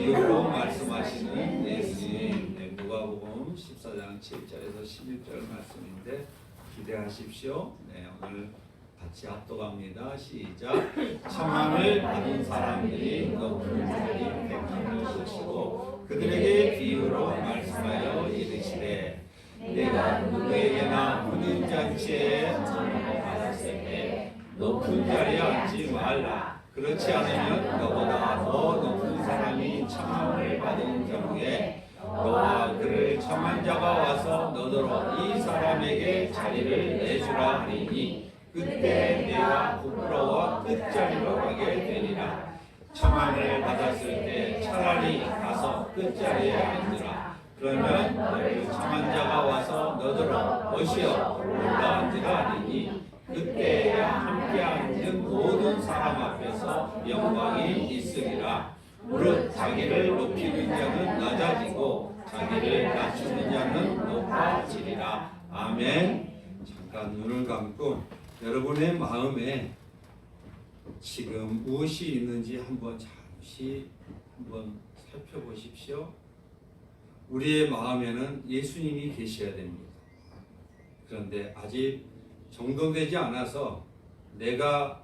비유로 말씀하시는 예수님, 누가복음 14장 7절에서 11절 말씀인데 기대하십시오. 오늘 같이 합독합니다. 시작. 청함을 받은 사람들이 높은 자리 백합을 보시고 그들에게 비유로 말씀하여 이르시되 내가 누구에게나 혼인잔치에 청함을 받았을 때 높은 자리에 앉지 말라. 그렇지 않으면 너보다 더 높은 사람이 청함을 받은 경우에 너와 그를 청한 자가 와서 너더러 이 사람에게 자리를 내주라 하리니 그때 내가 부끄러워 끝자리로 가게 되리라. 청함을 받았을 때 차라리 가서 끝자리에 앉으라. 그러면 너를 청한 자가 와서 너더러 오시어 올라앉으라 하리니 그때야 함께 앉은 모든 사람 앞에서 영광이 있으리라. 무릇 자기를 높이는 자는 낮아지고 자기를 낮추는 자는 높아지리라. 아멘. 잠깐 눈을 감고 여러분의 마음에 지금 무엇이 있는지 잠시 살펴보십시오. 우리의 마음에는 예수님이 계셔야 됩니다. 그런데 아직 정돈되지 않아서 내가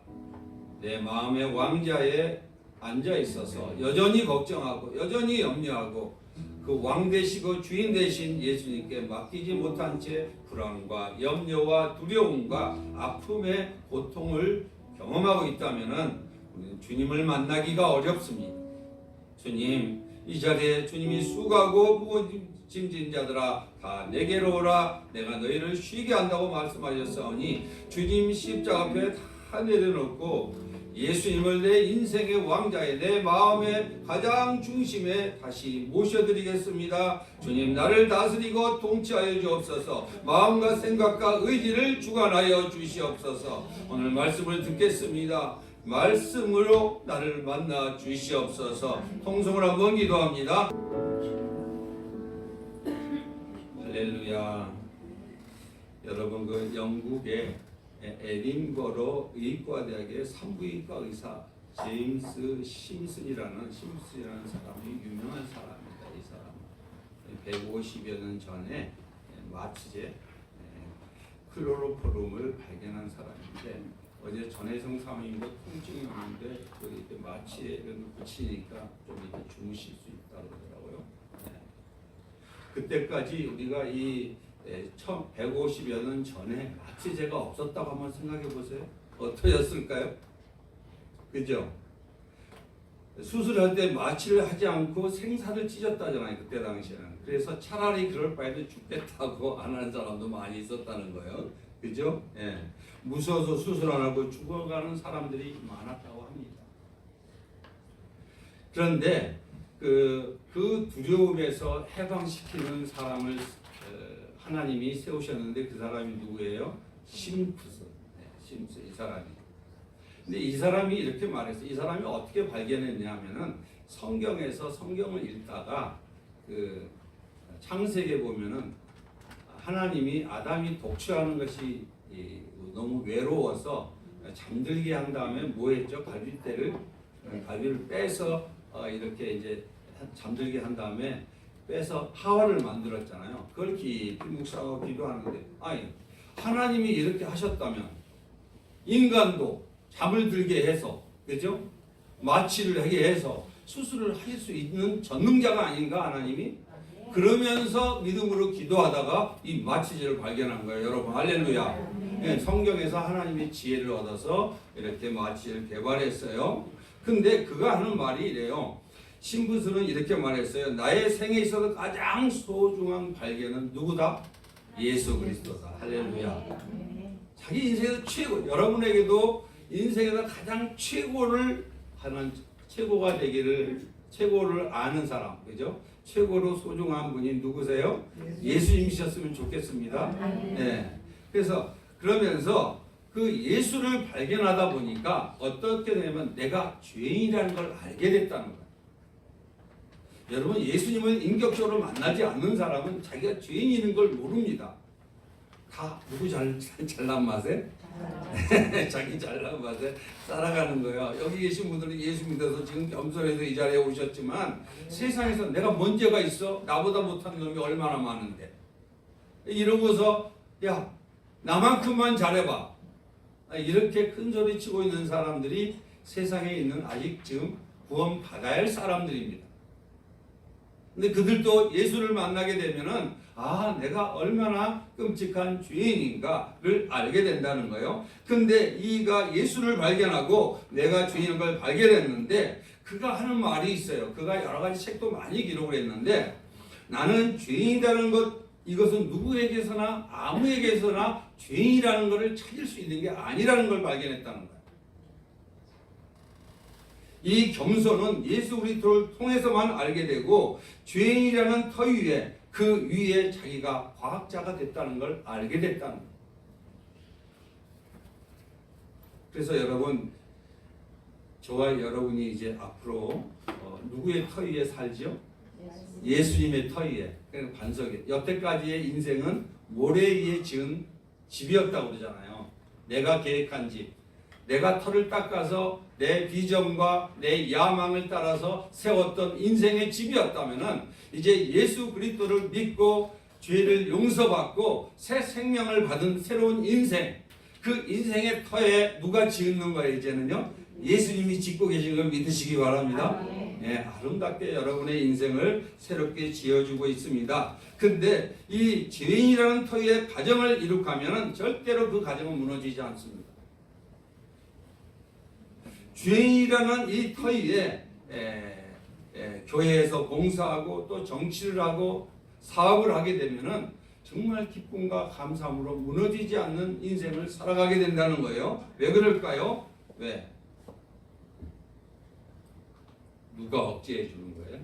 내 마음의 왕자에 앉아 있어서 여전히 걱정하고 여전히 염려하고 그 왕 되시고 주인 되신 예수님께 맡기지 못한 채 불안과 염려와 두려움과 아픔의 고통을 경험하고 있다면은 우리는 주님을 만나기가 어렵습니다. 주님, 이 자리에 주님이 수고하고 무거워짐진 자들아 다 내게로 오라. 내가 너희를 쉬게 한다고 말씀하셨사오니 주님 십자가 앞에 다 내려놓고 예수님을 내 인생의 왕자에 내 마음의 가장 중심에 다시 모셔드리겠습니다. 주님, 나를 다스리고 통치하여 주옵소서. 마음과 생각과 의지를 주관하여 주시옵소서. 오늘 말씀을 듣겠습니다. 말씀으로 나를 만나 주시옵소서. 통성을 한번 기도합니다. 할렐루야. 여러분, 그 영국의 에딘버러 의과대학의 산부인과 의사 제임스 심슨이라는 사람이 유명한 사람입니다. 이 사람은 150여 년 전에 마취제 클로로포름을 발견한 사람인데 어제 전해성 사모님도 통증이 오는데 이렇게 마취제를 붙이니까 좀 이렇게 주무실 수 있다고 그러더라고요. 그때까지 우리가 이 150여 년 전에 마취제가 없었다고 한번 생각해 보세요. 어떠셨을까요? 그죠? 수술할 때 마취를 하지 않고 생사를 찢었다잖아요. 그때 당시에는. 그래서 차라리 그럴 바에도 죽겠다고 안 하는 사람도 많이 있었다는 거예요. 그죠? 예. 무서워서 수술 안 하고 죽어가는 사람들이 많았다고 합니다. 그런데 그 두려움에서 해방시키는 사람을 하나님이 세우셨는데 그 사람이 누구예요? 심프슨. 심슨 이 사람이. 근데 이 사람이 이렇게 말했어요. 이 사람이 어떻게 발견했냐면은 성경에서 성경을 읽다가 그 창세기에 보면은 하나님이 아담이 독취하는 것이 너무 외로워서 잠들게 한 다음에 뭐 했죠? 갈비를 빼서 이렇게 이제 잠들게 한 다음에 빼서 하와를 만들었잖아요. 그걸 깊이 묵상하고 기도하는데 아니 하나님이 이렇게 하셨다면 인간도 잠을 들게 해서 그죠? 마취를 하게 해서 수술을 할 수 있는 전능자가 아닌가 하나님이? 그러면서 믿음으로 기도하다가 이 마취제를 발견한 거예요. 여러분 할렐루야. 네, 성경에서 하나님의 지혜를 얻어서 이렇게 마취제를 개발했어요. 근데 그가 하는 말이 이래요. 신부들은 이렇게 말했어요. 나의 생에 있어서 가장 소중한 발견은 누구다? 예수 그리스도다. 할렐루야. 자기 인생에서 최고, 여러분에게도 인생에서 가장 최고를 하는 최고가 되기를 최고를 아는 사람, 그죠? 최고로 소중한 분이 누구세요? 예수님이셨으면 좋겠습니다. 네. 그래서 그러면서 그 예수를 발견하다 보니까 어떻게 되냐면 내가 죄인이라는 걸 알게 됐다는 거예요. 여러분 예수님을 인격적으로 만나지 않는 사람은 자기가 죄인인 걸 모릅니다. 다 누구 잘난 맛에? 자기 잘난 맛에 살아가는 거예요. 여기 계신 분들은 예수 믿어서 지금 겸손해서 이 자리에 오셨지만 세상에서 내가 뭔 죄가 있어? 나보다 못한 놈이 얼마나 많은데. 이러고서 야 나만큼만 잘해봐. 이렇게 큰 소리 치고 있는 사람들이 세상에 있는 아직 지금 구원 받아야 할 사람들입니다. 근데 그들도 예수를 만나게 되면은 내가 얼마나 끔찍한 죄인인가를 알게 된다는 거예요. 근데 이가 예수를 발견하고 내가 죄인인 걸 발견했는데 그가 하는 말이 있어요. 그가 여러 가지 책도 많이 기록을 했는데 나는 죄인이라는 것 이것은 누구에게서나 아무에게서나 죄인이라는 것을 찾을 수 있는 게 아니라는 걸 발견했다는 거예요. 이 겸손은 예수 그리스도를 통해서만 알게 되고 죄인이라는 터 위에 그 위에 자기가 과학자가 됐다는 걸 알게 됐다는 거예요. 그래서 여러분 저와 여러분이 이제 앞으로 누구의 터 위에 살죠? 예수님의 터 위에. 그러니까 반석에. 여태까지의 인생은 모래 위에 지은 집이었다고 그러잖아요. 내가 계획한 집. 내가 터를 닦아서 내 비전과 내 야망을 따라서 세웠던 인생의 집이었다면은 이제 예수 그리스도를 믿고 죄를 용서받고 새 생명을 받은 새로운 인생, 그 인생의 터에 누가 지은 거예요? 이제는요 예수님이 짓고 계신 걸 믿으시기 바랍니다. 아름답게 여러분의 인생을 새롭게 지어주고 있습니다. 근데 이 죄인이라는 터에 가정을 이룩하면 절대로 그 가정은 무너지지 않습니다. 죄인이라는 이 터 위에 교회에서 봉사하고 또 정치를 하고 사업을 하게 되면은 정말 기쁨과 감사함으로 무너지지 않는 인생을 살아가게 된다는 거예요. 왜 그럴까요? 왜? 누가 억제해 주는 거예요?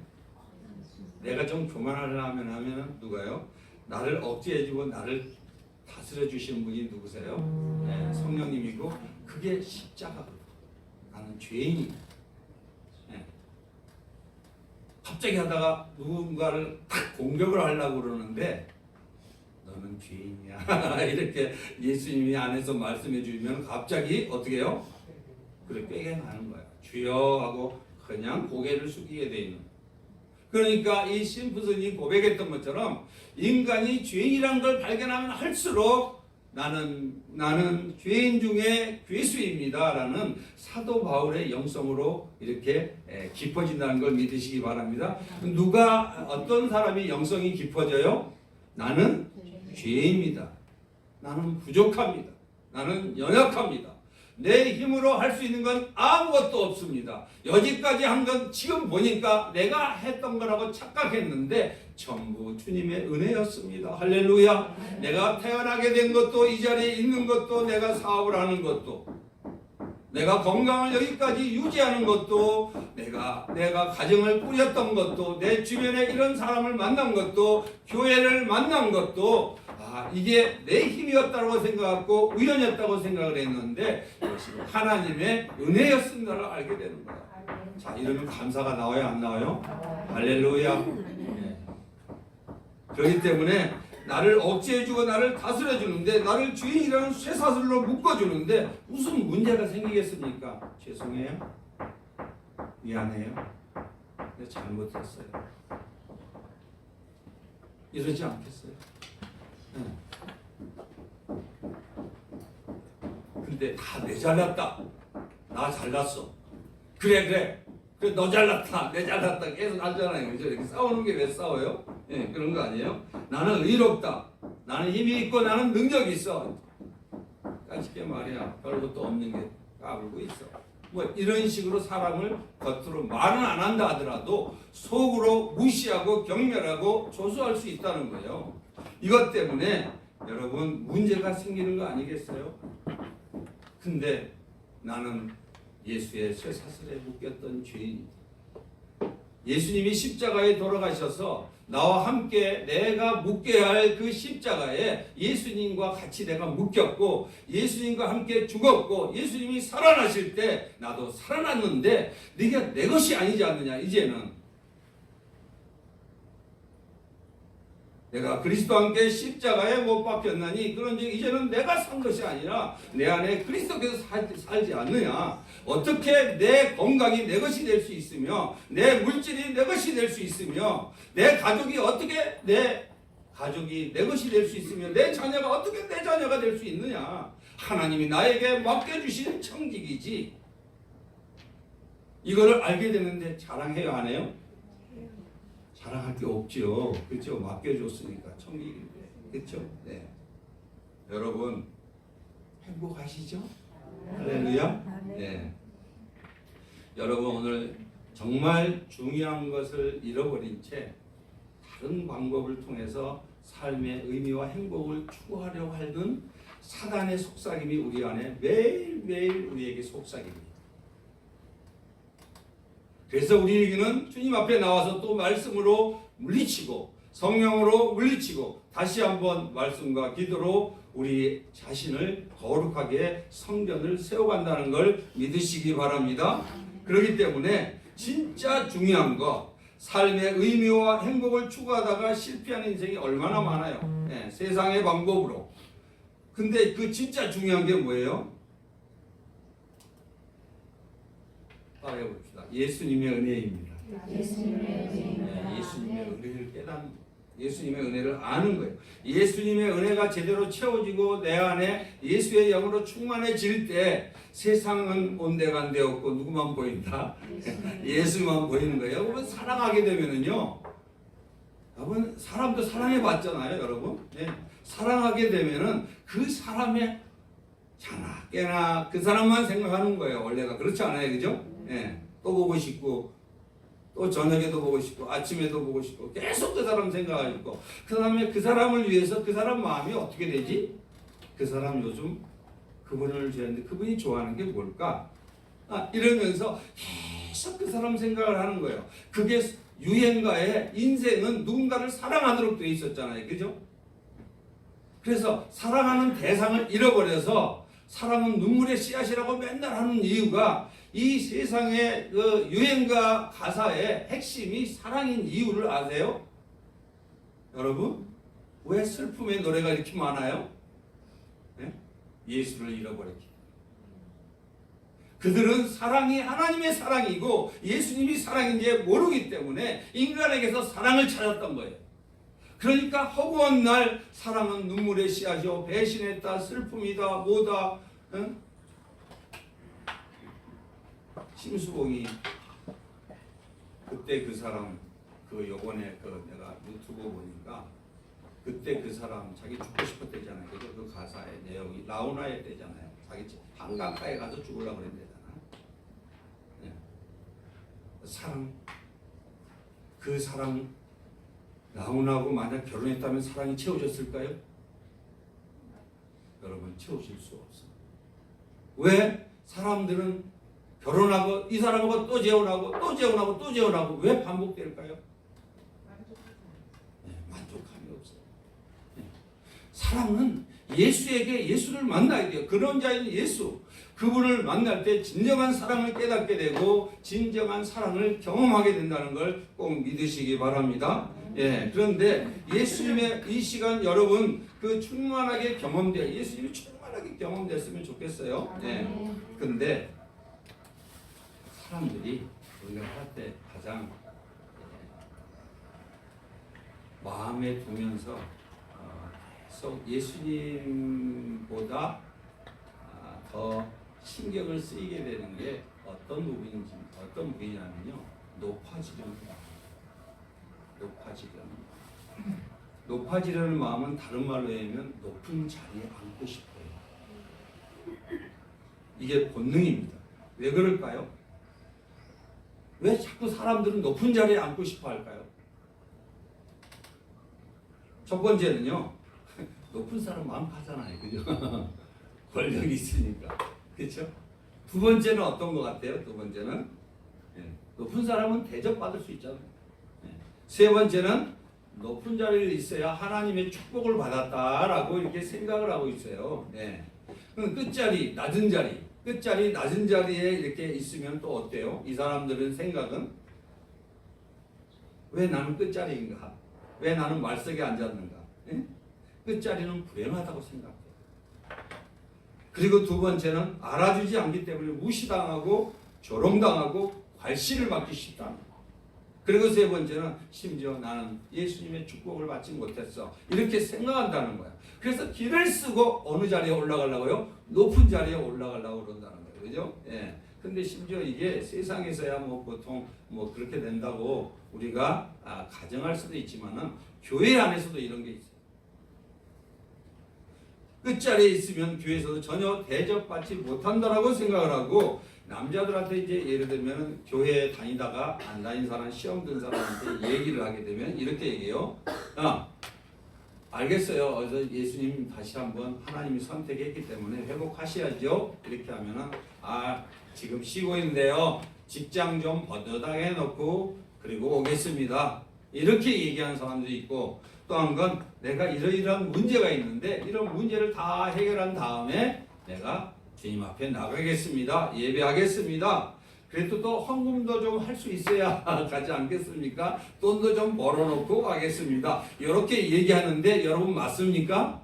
내가 좀 교만하려면 하면 누가요? 나를 억제해 주고 나를 다스려 주시는 분이 누구세요? 성령님이고 그게 십자가거든요. 나는 죄인이야. 갑자기 하다가 누군가를 탁 공격을 하려고 그러는데 너는 죄인이야. 이렇게 예수님이 안에서 말씀해 주면 갑자기 어떻게 해요? 그래 꾀갱하는 거야. 주여 하고 그냥 고개를 숙이게 돼 있는. 그러니까 이 심프슨이 고백했던 것처럼 인간이 죄인이란 걸 발견하면 할수록 나는 죄인 중에 괴수입니다 라는 사도 바울의 영성으로 이렇게 깊어진다는 걸 믿으시기 바랍니다. 누가 어떤 사람이 영성이 깊어져요? 나는 죄인입니다. 나는 부족합니다. 나는 연약합니다. 내 힘으로 할 수 있는 건 아무것도 없습니다. 여기까지 한 건 지금 보니까 내가 했던 거라고 착각했는데 전부 주님의 은혜였습니다. 할렐루야. 내가 태어나게 된 것도 이 자리에 있는 것도 내가 사업을 하는 것도 내가 건강을 여기까지 유지하는 것도 내가 가정을 꾸렸던 것도 내 주변에 이런 사람을 만난 것도 교회를 만난 것도 이게 내 힘이었다고 생각하고 우연이었다고 생각을 했는데 하나님의 은혜였음을 알게 되는 거야. 자, 이러면 감사가 나와요, 안 나와요? 할렐루야. 그렇기 때문에 나를 억제해주고 나를 다스려주는데 나를 죄인이라는 쇠사슬로 묶어주는데 무슨 문제가 생기겠습니까? 죄송해요. 미안해요. 내가 잘못했어요. 이러지 않겠어요? 근데 다 내 잘났다. 나 잘났어. 그래 너 잘났다. 내 잘났다. 계속 하잖아요. 이렇게 싸우는 게 왜 싸워요? 그런 거 아니에요? 나는 의롭다. 나는 힘이 있고 나는 능력이 있어. 쉽게 말이야. 별것도 없는 게 까불고 있어. 뭐 이런 식으로 사람을 겉으로 말은 안 한다 하더라도 속으로 무시하고 경멸하고 조소할 수 있다는 거예요. 이것 때문에 여러분 문제가 생기는 거 아니겠어요? 근데 나는 예수의 쇠사슬에 묶였던 죄인이다. 예수님이 십자가에 돌아가셔서 나와 함께 내가 묶여야 할 그 십자가에 예수님과 같이 내가 묶였고 예수님과 함께 죽었고 예수님이 살아나실 때 나도 살아났는데 네가 내 것이 아니지 않느냐. 이제는 내가 그리스도와 함께 십자가에 못 박혔나니 그런즉 이제는 내가 산 것이 아니라 내 안에 그리스도께서 살지 않느냐. 어떻게 내 건강이 내 것이 될 수 있으며 내 물질이 내 것이 될 수 있으며 내 가족이 어떻게 내 가족이 내 것이 될 수 있으며 내 자녀가 어떻게 내 자녀가 될 수 있느냐. 하나님이 나에게 맡겨주신 청직이지. 이거를 알게 되는데 자랑해요 안 해요? 자랑할 게 없죠. 그렇죠? 맡겨줬으니까 청직인데. 그렇죠? 네. 여러분 행복하시죠? 할렐루야. 네. 여러분 오늘 정말 중요한 것을 잃어버린 채 다른 방법을 통해서 삶의 의미와 행복을 추구하려고 하던 사단의 속삭임이 우리 안에 매일매일 우리에게 속삭입니다. 그래서 우리에게는 주님 앞에 나와서 또 말씀으로 물리치고 성령으로 물리치고 다시 한번 말씀과 기도로 우리 자신을 거룩하게 성전을 세워간다는 걸 믿으시기 바랍니다. 그렇기 때문에 진짜 중요한 거 삶의 의미와 행복을 추구하다가 실패하는 인생이 얼마나 많아요. 네, 세상의 방법으로. 근데 그 진짜 중요한 게 뭐예요? 따라해 봅시다. 예수님의 은혜입니다. 예수님의 은혜를 예수님의 은혜를 아는 거예요. 예수님의 은혜가 제대로 채워지고 내 안에 예수의 영으로 충만해질 때 세상은 온데간데 없고 누구만 보인다? 예수만 보이는 거예요. 여러분 사랑하게 되면은요. 여러분 사람도 사랑해 봤잖아요, 여러분. 네. 사랑하게 되면은 그 사람의 자나 깨나 그 사람만 생각하는 거예요. 원래가 그렇지 않아요, 그죠? 네. 또 보고 싶고. 또 저녁에도 보고 싶고 아침에도 보고 싶고 계속 그 사람 생각하고 그 다음에 그 사람을 위해서 그 사람 마음이 어떻게 되지? 그 사람 요즘 그분을 좋아하는데 그분이 좋아하는 게 뭘까? 이러면서 계속 그 사람 생각을 하는 거예요. 그게 유행가에 인생은 누군가를 사랑하도록 되어 있었잖아요. 그죠? 그래서 사랑하는 대상을 잃어버려서 사랑은 눈물의 씨앗이라고 맨날 하는 이유가 이 세상의 그 유행가 가사의 핵심이 사랑인 이유를 아세요? 여러분? 왜 슬픔의 노래가 이렇게 많아요? 네? 예수를 잃어버렸기. 그들은 사랑이 하나님의 사랑이고 예수님이 사랑인지 모르기 때문에 인간에게서 사랑을 찾았던 거예요. 그러니까 허구한 날 사랑은 눈물의 씨앗이요 배신했다 슬픔이다 뭐다. 응? 심수봉이 그때 그 사람 그 요번에 그 내가 유튜브 보니까 그때 그 사람 자기 죽고 싶었대잖아요. 그 가사의 내용이 라우나의 때잖아요. 자기 한강가에 가서 죽으려고 그랬대잖아. 네. 사랑 그 사랑 라우나하고 만약 결혼했다면 사랑이 채워졌을까요? 여러분 채우실 수 없어. 왜? 사람들은 결혼하고 이 사람하고 또 재혼하고 또 재혼하고 또 재혼하고 왜 반복될까요? 네, 만족함이 없어요. 네. 사랑은 예수에게 예수를 만나야 돼요. 그런 자인 예수 그분을 만날 때 진정한 사랑을 깨닫게 되고 진정한 사랑을 경험하게 된다는 걸 꼭 믿으시기 바랍니다. 예, 그런데 예수님의 이 시간 여러분 그 충만하게 경험돼 예수님이 충만하게 경험됐으면 좋겠어요. 예. 근데 사람들이 우리가 할 때 가장 마음에 두면서 계속 예수님보다 더 신경을 쓰이게 되는 게 어떤 부분이냐면요. 높아지려는 높아지려는 마음은 다른 말로 하면 높은 자리에 앉고 싶어요. 이게 본능입니다. 왜 그럴까요? 왜 자꾸 사람들은 높은 자리에 앉고 싶어 할까요? 첫 번째는요. 높은 사람 마음 가잖아요. 그죠? 권력이 있으니까. 그렇죠? 두 번째는 어떤 것 같아요? 두 번째는 높은 사람은 대접받을 수 있잖아요. 세 번째는 높은 자리에 있어야 하나님의 축복을 받았다라고 이렇게 생각을 하고 있어요. 끝자리, 낮은 자리에 이렇게 있으면 또 어때요? 이 사람들은 생각은 왜 나는 끝자리인가? 왜 나는 말석에 앉았는가? 예? 끝자리는 불행하다고 생각해요. 그리고 두 번째는 알아주지 않기 때문에 무시당하고 조롱당하고 괄시를 받기 쉽다는 거예요. 그리고 세 번째는 심지어 나는 예수님의 축복을 받지 못했어, 이렇게 생각한다는 거야. 그래서 길을 쓰고 어느 자리에 올라가려고요? 높은 자리에 올라가려고 그런다는 거예요. 그죠? 예. 근데 심지어 이게 세상에서야 뭐 보통 뭐 그렇게 된다고 우리가 가정할 수도 있지만은 교회 안에서도 이런 게 있어요. 끝자리에 있으면 교회에서도 전혀 대접받지 못한다라고 생각을 하고, 남자들한테 이제 예를 들면 교회 다니다가 안 다닌 사람, 시험 든 사람한테 얘기를 하게 되면 이렇게 얘기해요. 알겠어요. 어제 예수님 다시 한번 하나님이 선택했기 때문에 회복하셔야죠. 이렇게 하면은 지금 쉬고 있는데요. 직장 좀 버젓하게 해놓고 그리고 오겠습니다. 이렇게 얘기하는 사람도 있고, 또 한 건 내가 이러이러한 문제가 있는데 이런 문제를 다 해결한 다음에 내가 주님 앞에 나가겠습니다. 예배하겠습니다. 그래도 또 헌금도 좀 할 수 있어야 가지 않겠습니까? 돈도 좀 벌어놓고 가겠습니다. 이렇게 얘기하는데 여러분 맞습니까?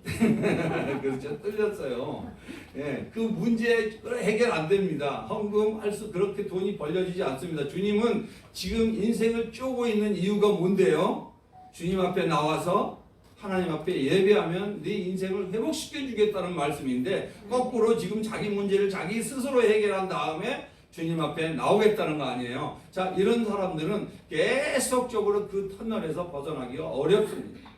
그렇죠. 틀렸어요. 예, 그 문제 해결 안 됩니다. 헌금할 수 그렇게 돈이 벌려지지 않습니다. 주님은 지금 인생을 쪼고 있는 이유가 뭔데요? 주님 앞에 나와서 하나님 앞에 예배하면 네 인생을 회복시켜 주겠다는 말씀인데, 거꾸로 지금 자기 문제를 자기 스스로 해결한 다음에 주님 앞에 나오겠다는 거 아니에요. 자, 이런 사람들은 계속적으로 그 터널에서 벗어나기가 어렵습니다.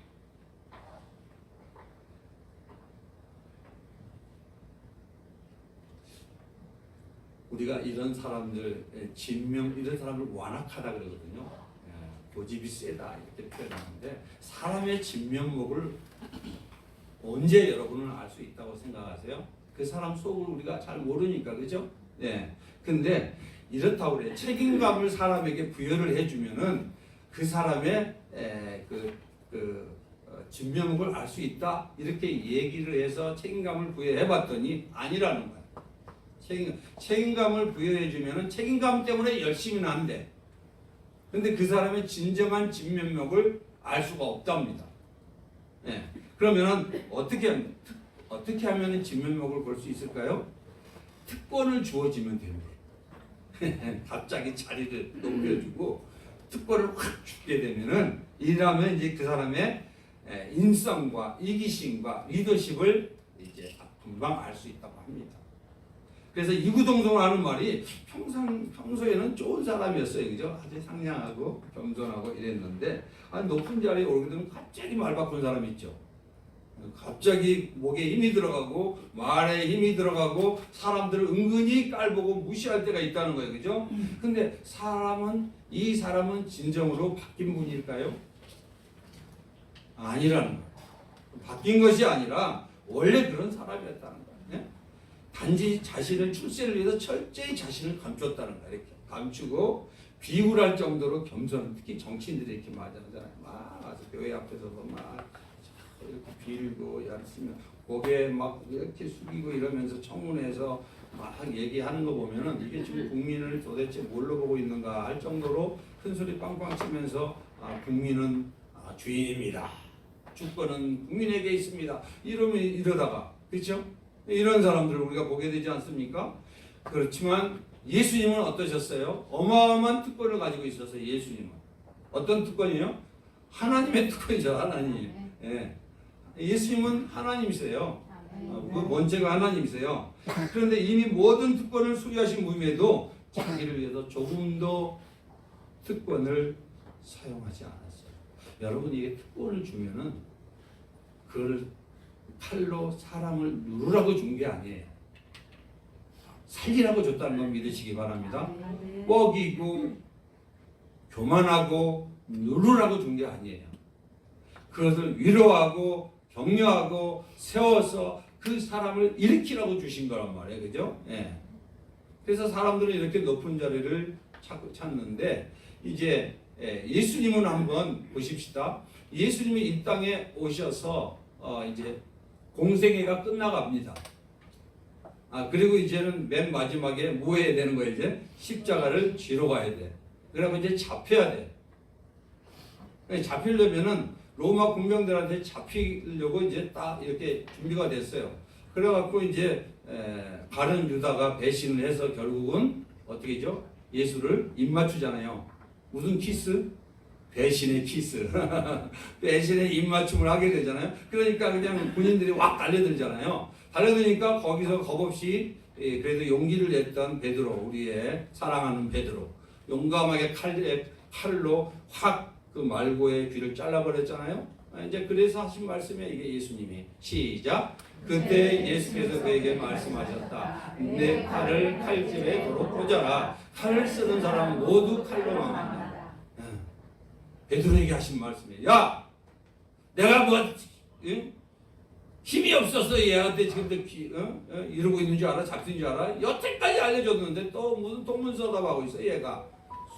우리가 이런 사람들, 진명, 이런 사람을 완악하다 그러거든요. 고집이 세다 이렇게 표현하는데, 사람의 진면목을 언제 여러분은 알 수 있다고 생각하세요? 그 사람 속을 우리가 잘 모르니까, 그죠? 네. 근데 이렇다고 그래요. 책임감을 사람에게 부여를 해주면은 그 사람의 진면목을 알 수 있다, 이렇게 얘기를 해서 책임감을 부여해봤더니 아니라는 거예요. 책임감을 부여해주면은 책임감 때문에 열심히는 안 돼. 근데 그 사람의 진정한 진면목을 알 수가 없답니다. 예. 그러면은 어떻게 하면 진면목을 볼 수 있을까요? 특권을 주어지면 됩니다. 갑자기 자리를 높여주고 특권을 확 주게 되면은, 이러면 이제 그 사람의 인성과 이기심과 리더십을 이제 금방 알 수 있다고 합니다. 그래서 이구동성 하는 말이 평소에는 좋은 사람이었어요. 그죠? 아주 상냥하고 겸손하고 이랬는데, 높은 자리에 오르게 되면 갑자기 말 바꾼 사람 있죠. 갑자기 목에 힘이 들어가고 말에 힘이 들어가고 사람들을 은근히 깔보고 무시할 때가 있다는 거예요. 그죠? 근데 이 사람은 진정으로 바뀐 분일까요? 아니라는 거예요. 바뀐 것이 아니라 원래 그런 사람이었다는 거예요. 네? 단지 자신의 출세를 위해서 철저히 자신을 감췄다는 거예요. 이렇게 감추고 비굴할 정도로 겸손, 특히 정치인들이 이렇게 많이 하잖아요. 막 와서 교회 앞에서도 막 이렇게 빌고 열심히 고개 막 이렇게 숙이고 이러면서 청문회에서 막 얘기하는 거 보면은 이게 지금 국민을 도대체 뭘로 보고 있는가 할 정도로 큰 소리 빵빵 치면서 국민은 주인입니다. 주권은 국민에게 있습니다. 이러다가, 그렇죠? 이런 사람들을 우리가 보게 되지 않습니까? 그렇지만 예수님은 어떠셨어요? 어마어마한 특권을 가지고 있었어요. 예수님은 어떤 특권이요? 하나님의 특권이죠. 하나님. 예. 예수님은 하나님이세요. 그 원체가 하나님이세요. 그런데 이미 모든 특권을 수리하신 분임에도 자기를 위해서 조금도 특권을 사용하지 않았어요. 여러분, 이게 특권을 주면은 그걸 칼로 사람을 누르라고 준 게 아니에요. 살리라고 줬다는 걸 믿으시기 바랍니다. 뻐기고 교만하고 누르라고 준 게 아니에요. 그것을 위로하고 격려하고 세워서 그 사람을 일으키라고 주신 거란 말이에요. 그죠? 예. 그래서 사람들은 이렇게 높은 자리를 찾는데, 이제 예수님은 한번 보십시다. 예수님이 이 땅에 오셔서 이제 공생애가 끝나갑니다. 그리고 이제는 맨 마지막에 뭐 해야 되는 거예요? 이제 십자가를 지러 가야 돼. 그러면 이제 잡혀야 돼. 잡히려면은 로마 군병들한테 잡히려고 이제 딱 이렇게 준비가 됐어요. 그래갖고 이제 가룟 유다가 배신을 해서 결국은 어떻게죠? 예수를 입맞추잖아요. 무슨 키스? 배신의 키스. 배신의 입맞춤을 하게 되잖아요. 그러니까 그냥 군인들이 확 달려들잖아요. 달려드니까 거기서 겁없이 그래도 용기를 냈던 베드로, 우리의 사랑하는 베드로, 용감하게 칼로 확 그 말고의 귀를 잘라버렸잖아요. 이제 그래서 하신 말씀에 이게 예수님이 시작. 그때 예수께서 그에게 말씀하셨다. 내 칼을 칼집에 도로 꽂아라. 칼을 쓰는 사람 모두 칼로 망한다. 베드로에게 하신 말씀이에요. 야, 내가 뭐 힘이 없었어 얘한테 지금 이러고 있는 줄 알아? 잡힌 줄 알아? 여태까지 알려줬는데 또 무슨 동문서답하고 있어 얘가.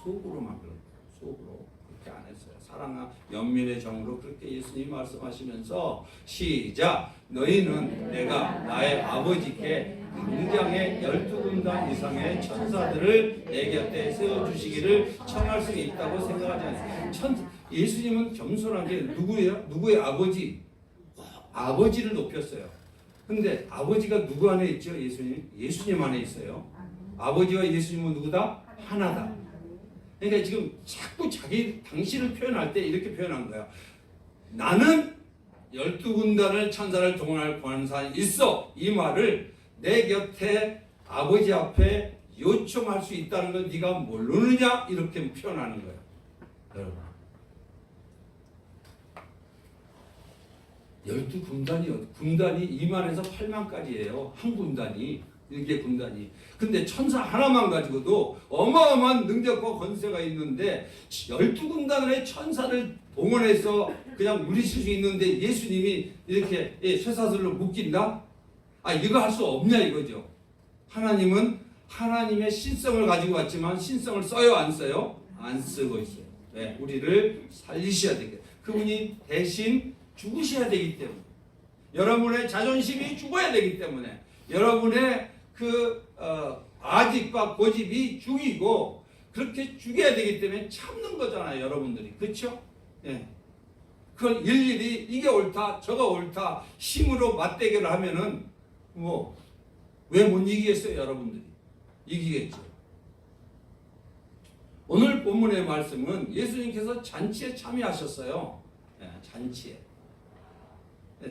속으로만 그런 거예요. 속으로 그렇게 안 했어요. 사랑과 연민의 정으로 그렇게 예수님이 말씀하시면서 시작. 너희는 내가 나의 아버지께 등장의 12군단 이상의 천사들을 내 곁에 세워주시기를 청할 수 있다고 생각하지 않습니다. 예수님은 겸손하게 누구의 아버지? 아버지를 높였어요. 근데 아버지가 누구 안에 있죠? 예수님 안에 있어요. 아버지와 예수님은 누구다? 하나다. 그러니까 지금 자꾸 당신을 표현할 때 이렇게 표현한 거야. 나는 12군단을 천사를 동원할 권한이 있어. 이 말을 내 곁에 아버지 앞에 요청할 수 있다는 걸 네가 모르느냐? 이렇게 표현하는 거예요. 여러분. 12군단이 2만에서 8만까지예요. 한 군단이. 이게 군단이. 근데 천사 하나만 가지고도 어마어마한 능력과 권세가 있는데 12군단의 천사를 동원해서 그냥 물리칠 수 있는데 예수님이 이렇게 쇠사슬로 묶인다? 이거 할 수 없냐 이거죠. 하나님은 하나님의 신성을 가지고 왔지만 신성을 써요 안 써요? 안 쓰고 있어요. 네, 우리를 살리셔야 되겠. 그분이 대신 죽으셔야 되기 때문에, 여러분의 자존심이 죽어야 되기 때문에, 여러분의 아집과 고집이 죽이고 그렇게 죽여야 되기 때문에 참는 거잖아요, 여러분들이. 그렇죠? 예. 그걸 일일이 이게 옳다, 저거 옳다 힘으로 맞대결을 하면은 왜 못 이기겠어요, 여러분들이? 이기겠죠. 오늘 본문의 말씀은 예수님께서 잔치에 참여하셨어요. 예, 잔치에.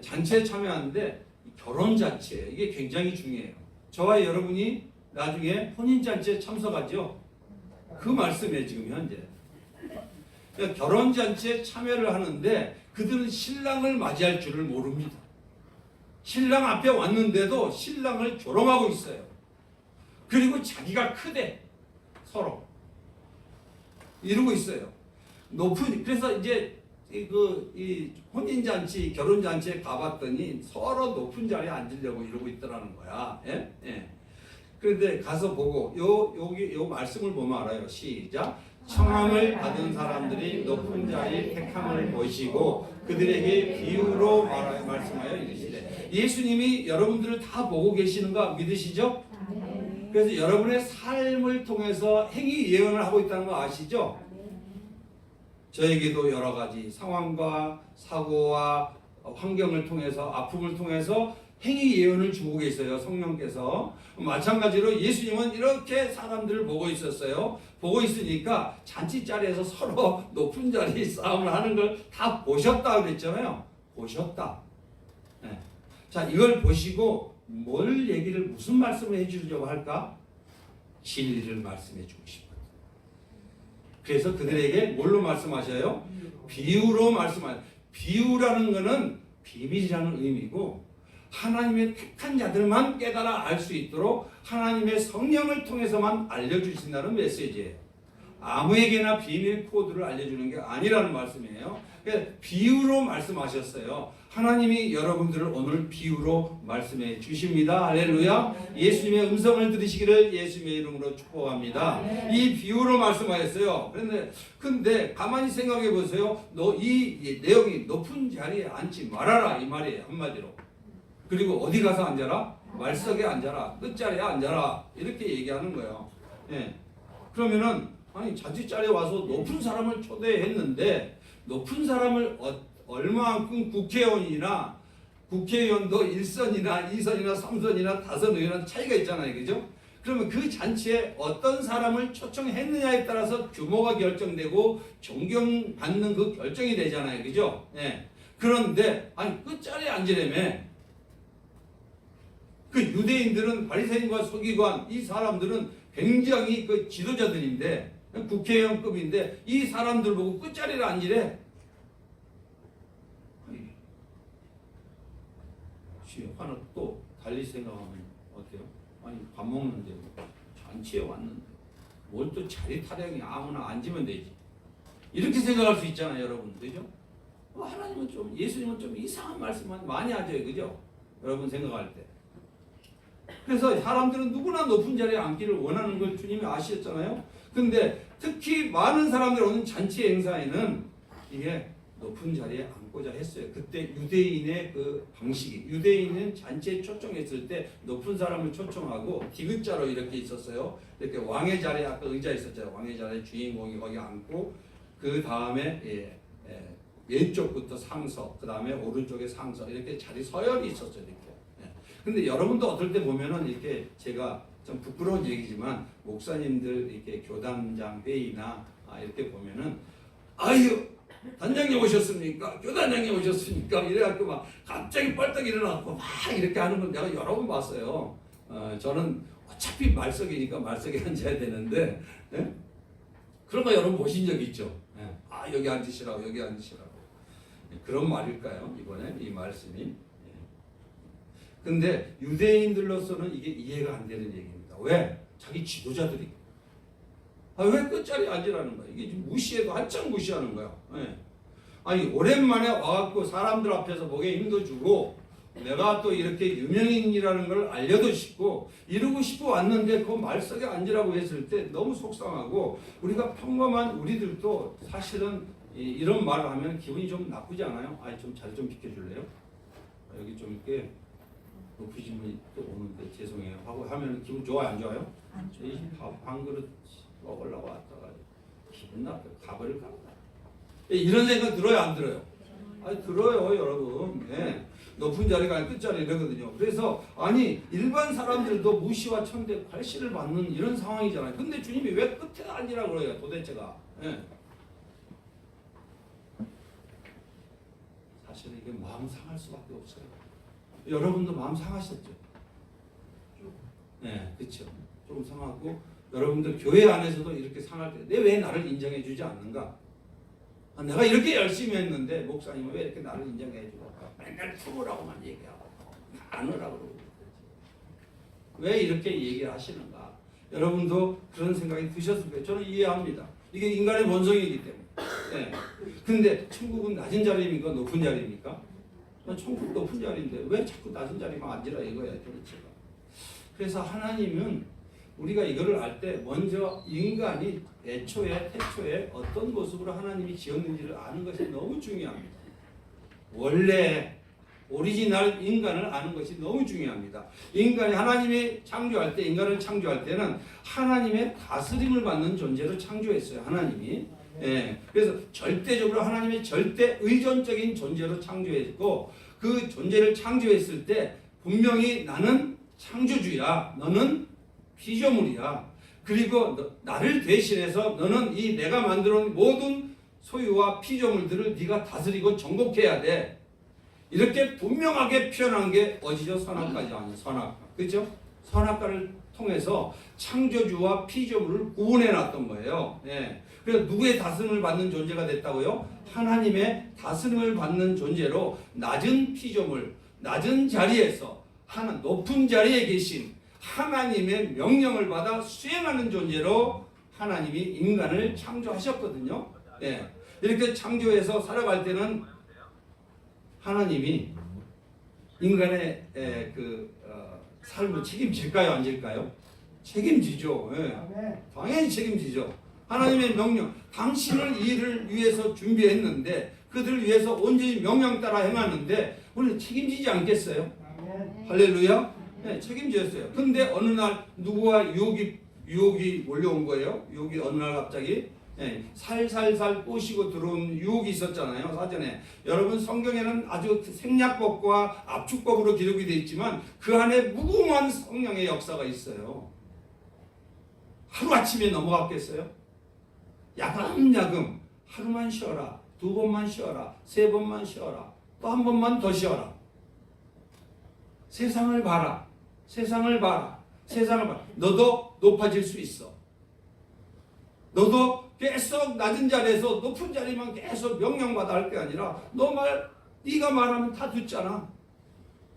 잔치에 참여하는데 결혼잔치에 이게 굉장히 중요해요. 저와 여러분이 나중에 혼인잔치에 참석하죠. 그 말씀이에요, 지금 현재. 그러니까 결혼잔치에 참여를 하는데 그들은 신랑을 맞이할 줄을 모릅니다. 신랑 앞에 왔는데도 신랑을 조롱하고 있어요. 그리고 자기가 크대. 서로. 이러고 있어요. 그래서 이제 이 혼인잔치, 결혼잔치에 가봤더니 서로 높은 자리에 앉으려고 이러고 있더라는 거야. 예? 예. 그런데 가서 보고, 요 말씀을 보면 알아요. 시작. 청함을 받은 사람들이 높은 자리 택함을 보시고 그들에게 비유로 말씀하여 이르시되. 예수님이 여러분들을 다 보고 계시는 거 믿으시죠? 그래서 여러분의 삶을 통해서 행위 예언을 하고 있다는 거 아시죠? 저에게도 여러 가지 상황과 사고와 환경을 통해서, 아픔을 통해서 행위 예언을 주고 계세요, 성령께서. 마찬가지로 예수님은 이렇게 사람들을 보고 있었어요. 보고 있으니까 잔치 자리에서 서로 높은 자리 싸움을 하는 걸 다 보셨다 그랬잖아요. 보셨다. 네. 자, 이걸 보시고 무슨 말씀을 해주려고 할까? 진리를 말씀해 주고 싶어요. 그래서 그들에게 뭘로 말씀하셔요? 비유로 말씀하셔요. 비유라는 것은 비밀이라는 의미고, 하나님의 택한 자들만 깨달아 알 수 있도록 하나님의 성령을 통해서만 알려주신다는 메시지예요. 아무에게나 비밀 코드를 알려주는 게 아니라는 말씀이에요. 그러니까 비유로 말씀하셨어요. 하나님이 여러분들을 오늘 비유로 말씀해 주십니다. 할렐루야. 예수님의 음성을 들으시기를 예수님의 이름으로 축복합니다. 이 비유로 말씀하셨어요. 근데 가만히 생각해 보세요. 이 내용이 높은 자리에 앉지 말아라 이 말이에요, 한마디로. 그리고 어디 가서 앉아라? 말석에 앉아라. 끝자리에 앉아라. 이렇게 얘기하는 거예요. 예. 그러면은 아니 잔치자리에 와서 높은 사람을 초대했는데 높은 사람을 얼마만큼 국회의원도 1선이나 2선이나 3선이나 5선이나 차이가 있잖아요. 그죠? 그러면 그 잔치에 어떤 사람을 초청했느냐에 따라서 규모가 결정되고 존경받는 그 결정이 되잖아요. 그죠? 예. 그런데 아니 끝자리에 앉으려며 그 유대인들은 바리새인과 서기관 이 사람들은 굉장히 그 지도자들인데 국회의원급인데 이 사람들 보고 끝자리를 앉으래. 하나 또 달리 생각하면 어때요? 아니 밥 먹는데 잔치에 왔는데 뭘 또 자리 타령이 아무나 앉으면 되지. 이렇게 생각할 수 있잖아요, 여러분. 그죠? 하나님은 좀 예수님은 좀 이상한 말씀만 많이 하죠, 그죠? 여러분 생각할 때. 그래서 사람들은 누구나 높은 자리에 앉기를 원하는 걸 주님이 아시잖아요. 근데 특히 많은 사람들이 오는 잔치 행사에는 이게 높은 자리에 앉고자 했어요. 그때 유대인의 그 방식이 유대인은 잔치에 초청했을 때 높은 사람을 초청하고 디귿자로 이렇게 있었어요. 이렇게 왕의 자리에 아까 의자 있었잖아요. 왕의 자리에 주인공이 거기 앉고 그 다음에 왼쪽부터 상석, 그 다음에 오른쪽에 상석 이렇게 자리 서열이 있었죠. 이렇게. 근데 여러분도 어떨 때 보면은 이렇게 제가 좀 부끄러운 얘기지만 목사님들 이렇게 교단장 회의나 이렇게 보면은 아유 단장님 오셨습니까? 교단장님 오셨습니까? 이래갖고 막 갑자기 뻘떡 일어나고 막 이렇게 하는 걸 내가 여러 번 봤어요. 저는 어차피 말석이니까 말석에 앉아야 되는데 예? 그런 거 여러분 보신 적 있죠? 예. 아 여기 앉으시라고 여기 앉으시라고 그런 말일까요? 이번에 이 말씀이 근데 유대인들로서는 이게 이해가 안 되는 얘기입니다. 왜? 자기 지도자들이 왜 끝자리에 앉으라는 거야? 이게 무시해도 한참 무시하는 거야. 네. 아니 오랜만에 와갖고 사람들 앞에서 목에 힘도 주고 내가 또 이렇게 유명인이라는 걸 알려도 싶고 이러고 싶어 왔는데 그 말석에 앉으라고 했을 때 너무 속상하고 우리가 평범한 우리들도 사실은 이런 말을 하면 기분이 좀 나쁘지 않아요? 아니 좀 자리 좀 비켜줄래요? 여기 좀 이렇게 높으신 분이 또 오는데 죄송해요 하고 하면 기분 좋아요 안 좋아요? 안 좋아요. 한 그릇 먹으려고 왔다가 기분 나빠 가버릴까 보다. 이런 생각 들어요 안 들어요? 아니 들어요 여러분. 네. 높은 자리가 아니라 끝자리거든요. 그래서 아니 일반 사람들도 무시와 천대 괄시를 받는 이런 상황이잖아요. 근데 주님이 왜 끝에 앉으라고 그래요 도대체가? 네. 사실은 이게 마음 상할 수밖에 없어요. 여러분도 마음 상하셨죠? 네, 그렇죠. 좀 상하고 여러분들 교회 안에서도 이렇게 상할 때 내 왜 나를 인정해 주지 않는가? 내가 이렇게 열심히 했는데 목사님은 왜 이렇게 나를 인정해 주고 맨날 품으라고만 얘기하고 안 오라고 그러고 왜 이렇게 얘기하시는가? 여러분도 그런 생각이 드셨을 거예요. 저는 이해합니다. 이게 인간의 본성이기 때문에. 네. 근데 천국은 낮은 자리입니까? 높은 자리입니까? 천국 높은 자리인데 왜 자꾸 낮은 자리만 앉으라 이거야 도대체가. 그래서 하나님은 우리가 이거를 알 때 먼저 인간이 태초에 어떤 모습으로 하나님이 지었는지를 아는 것이 너무 중요합니다. 원래 오리지널 인간을 아는 것이 너무 중요합니다. 인간이 하나님이 창조할 때 인간을 창조할 때는 하나님의 다스림을 받는 존재로 창조했어요. 하나님이. 예, 그래서 절대적으로 하나님의 절대 의존적인 존재로 창조했고 그 존재를 창조했을 때 분명히 나는 창조주야 너는 피조물이야 그리고 나를 대신해서 너는 이 내가 만들어 놓은 모든 소유와 피조물들을 네가 다스리고 정복해야 돼 이렇게 분명하게 표현한 게 어디죠? 선악과죠. 아니요 선악과 그렇죠? 선악과를 통해서 창조주와 피조물을 구분해 놨던 거예요. 예. 그래서 누구의 다스림을 받는 존재가 됐다고요? 하나님의 다스림을 받는 존재로 낮은 피조물, 낮은 자리에서 높은 자리에 계신 하나님의 명령을 받아 수행하는 존재로 하나님이 인간을 창조하셨거든요. 예. 이렇게 창조해서 살아갈 때는 하나님이 인간의 삶을 책임질까요? 안 질까요? 책임지죠. 예. 당연히 책임지죠. 하나님의 명령, 당신을 이 일을 위해서 준비했는데 그들을 위해서 온전히 명령 따라 행하는데 우리는 책임지지 않겠어요? 할렐루야? 네, 책임졌어요. 근데 어느 날 누구와 유혹이 몰려온 거예요. 유혹이 어느 날 갑자기 살살살 꼬시고 들어온 유혹이 있었잖아요. 사전에. 여러분 성경에는 아주 생략법과 압축법으로 기록이 되어 있지만 그 안에 무궁한 성령의 역사가 있어요. 하루아침에 넘어갔겠어요? 야금야금 하루만 쉬어라, 2번만 쉬어라, 3번만 쉬어라, 또 1번만 더 쉬어라. 세상을 봐라. 세상을 봐라. 세상을 봐라. 너도 높아질 수 있어. 너도 계속 낮은 자리에서 높은 자리만 계속 명령받아 할 게 아니라 네가 말하면 다 듣잖아.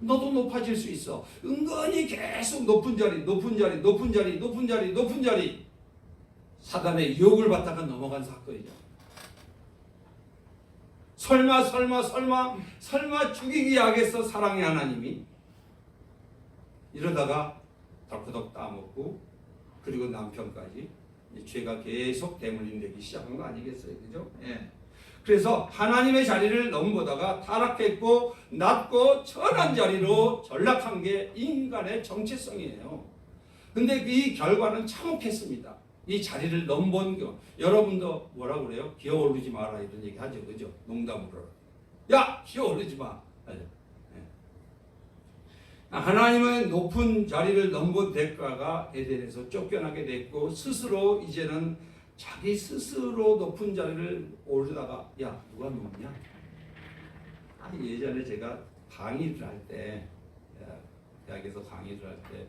너도 높아질 수 있어. 은근히 계속 높은 자리, 높은 자리, 높은 자리, 높은 자리, 높은 자리. 사단의 유혹을 받다가 넘어간 사건이죠. 설마 죽이기 하겠어 사랑의 하나님이. 이러다가 덜커덕 따먹고 그리고 남편까지 죄가 계속 대물림되기 시작한 거 아니겠어요? 그죠? 예. 그래서 하나님의 자리를 넘보다가 타락했고 낮고 천한 자리로 전락한 게 인간의 정체성이에요. 근데 이 결과는 참혹했습니다. 이 자리를 넘본 거. 여러분도 뭐라고 그래요? 기어오르지 마라 이런 얘기 하죠. 그죠? 농담으로. 야! 기어오르지 마. 하나님의 높은 자리를 넘본 대가가 에덴에서 쫓겨나게 됐고 스스로 이제는 자기 스스로 높은 자리를 오르다가 야 누가 높냐? 예전에 제가 강의를 할 때 대학에서 강의를 할 때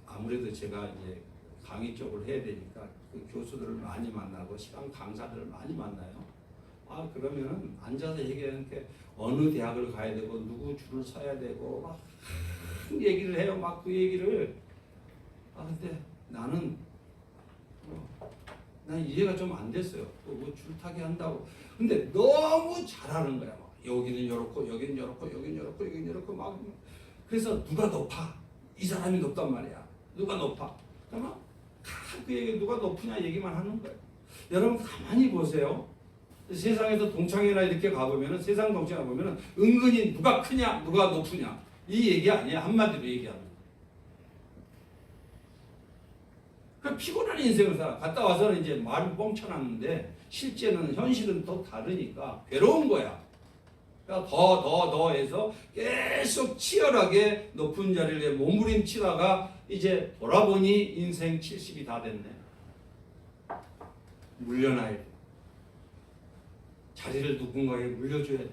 아무래도 제가 이제 강의 쪽을 해야 되니까 그 교수들을 많이 만나고 시간 강사들을 많이 만나요. 그러면은 앉아서 얘기하는 게 어느 대학을 가야 되고 누구 줄을 서야 되고 막 얘기를 해요. 막 그 얘기를. 근데 나는 난 이해가 좀 안 됐어요. 뭐 줄타기 한다고. 근데 너무 잘하는 거야. 막 여기는 이렇고 여기는 이렇고 여기는 이렇고 여기는 이렇고 막. 그래서 누가 높아? 이 사람이 높단 말이야. 누가 높아? 그러면 그 얘기 누가 높으냐 얘기만 하는 거예요. 여러분 가만히 보세요. 세상에서 동창회나 이렇게 가보면은 세상 동창회 보면은 은근히 누가 크냐 누가 높으냐 이 얘기 아니야. 한마디로 얘기하면 그 피곤한 인생을 살아. 갔다 와서는 이제 말은 뻥쳐놨는데 실제는 현실은 또 다르니까 괴로운 거야. 그러니까 더 해서 계속 치열하게 높은 자리를 몸부림치다가 이제 돌아보니 인생 70이 다 됐네. 물려놔야 돼. 자리를 누군가에 물려줘야 돼.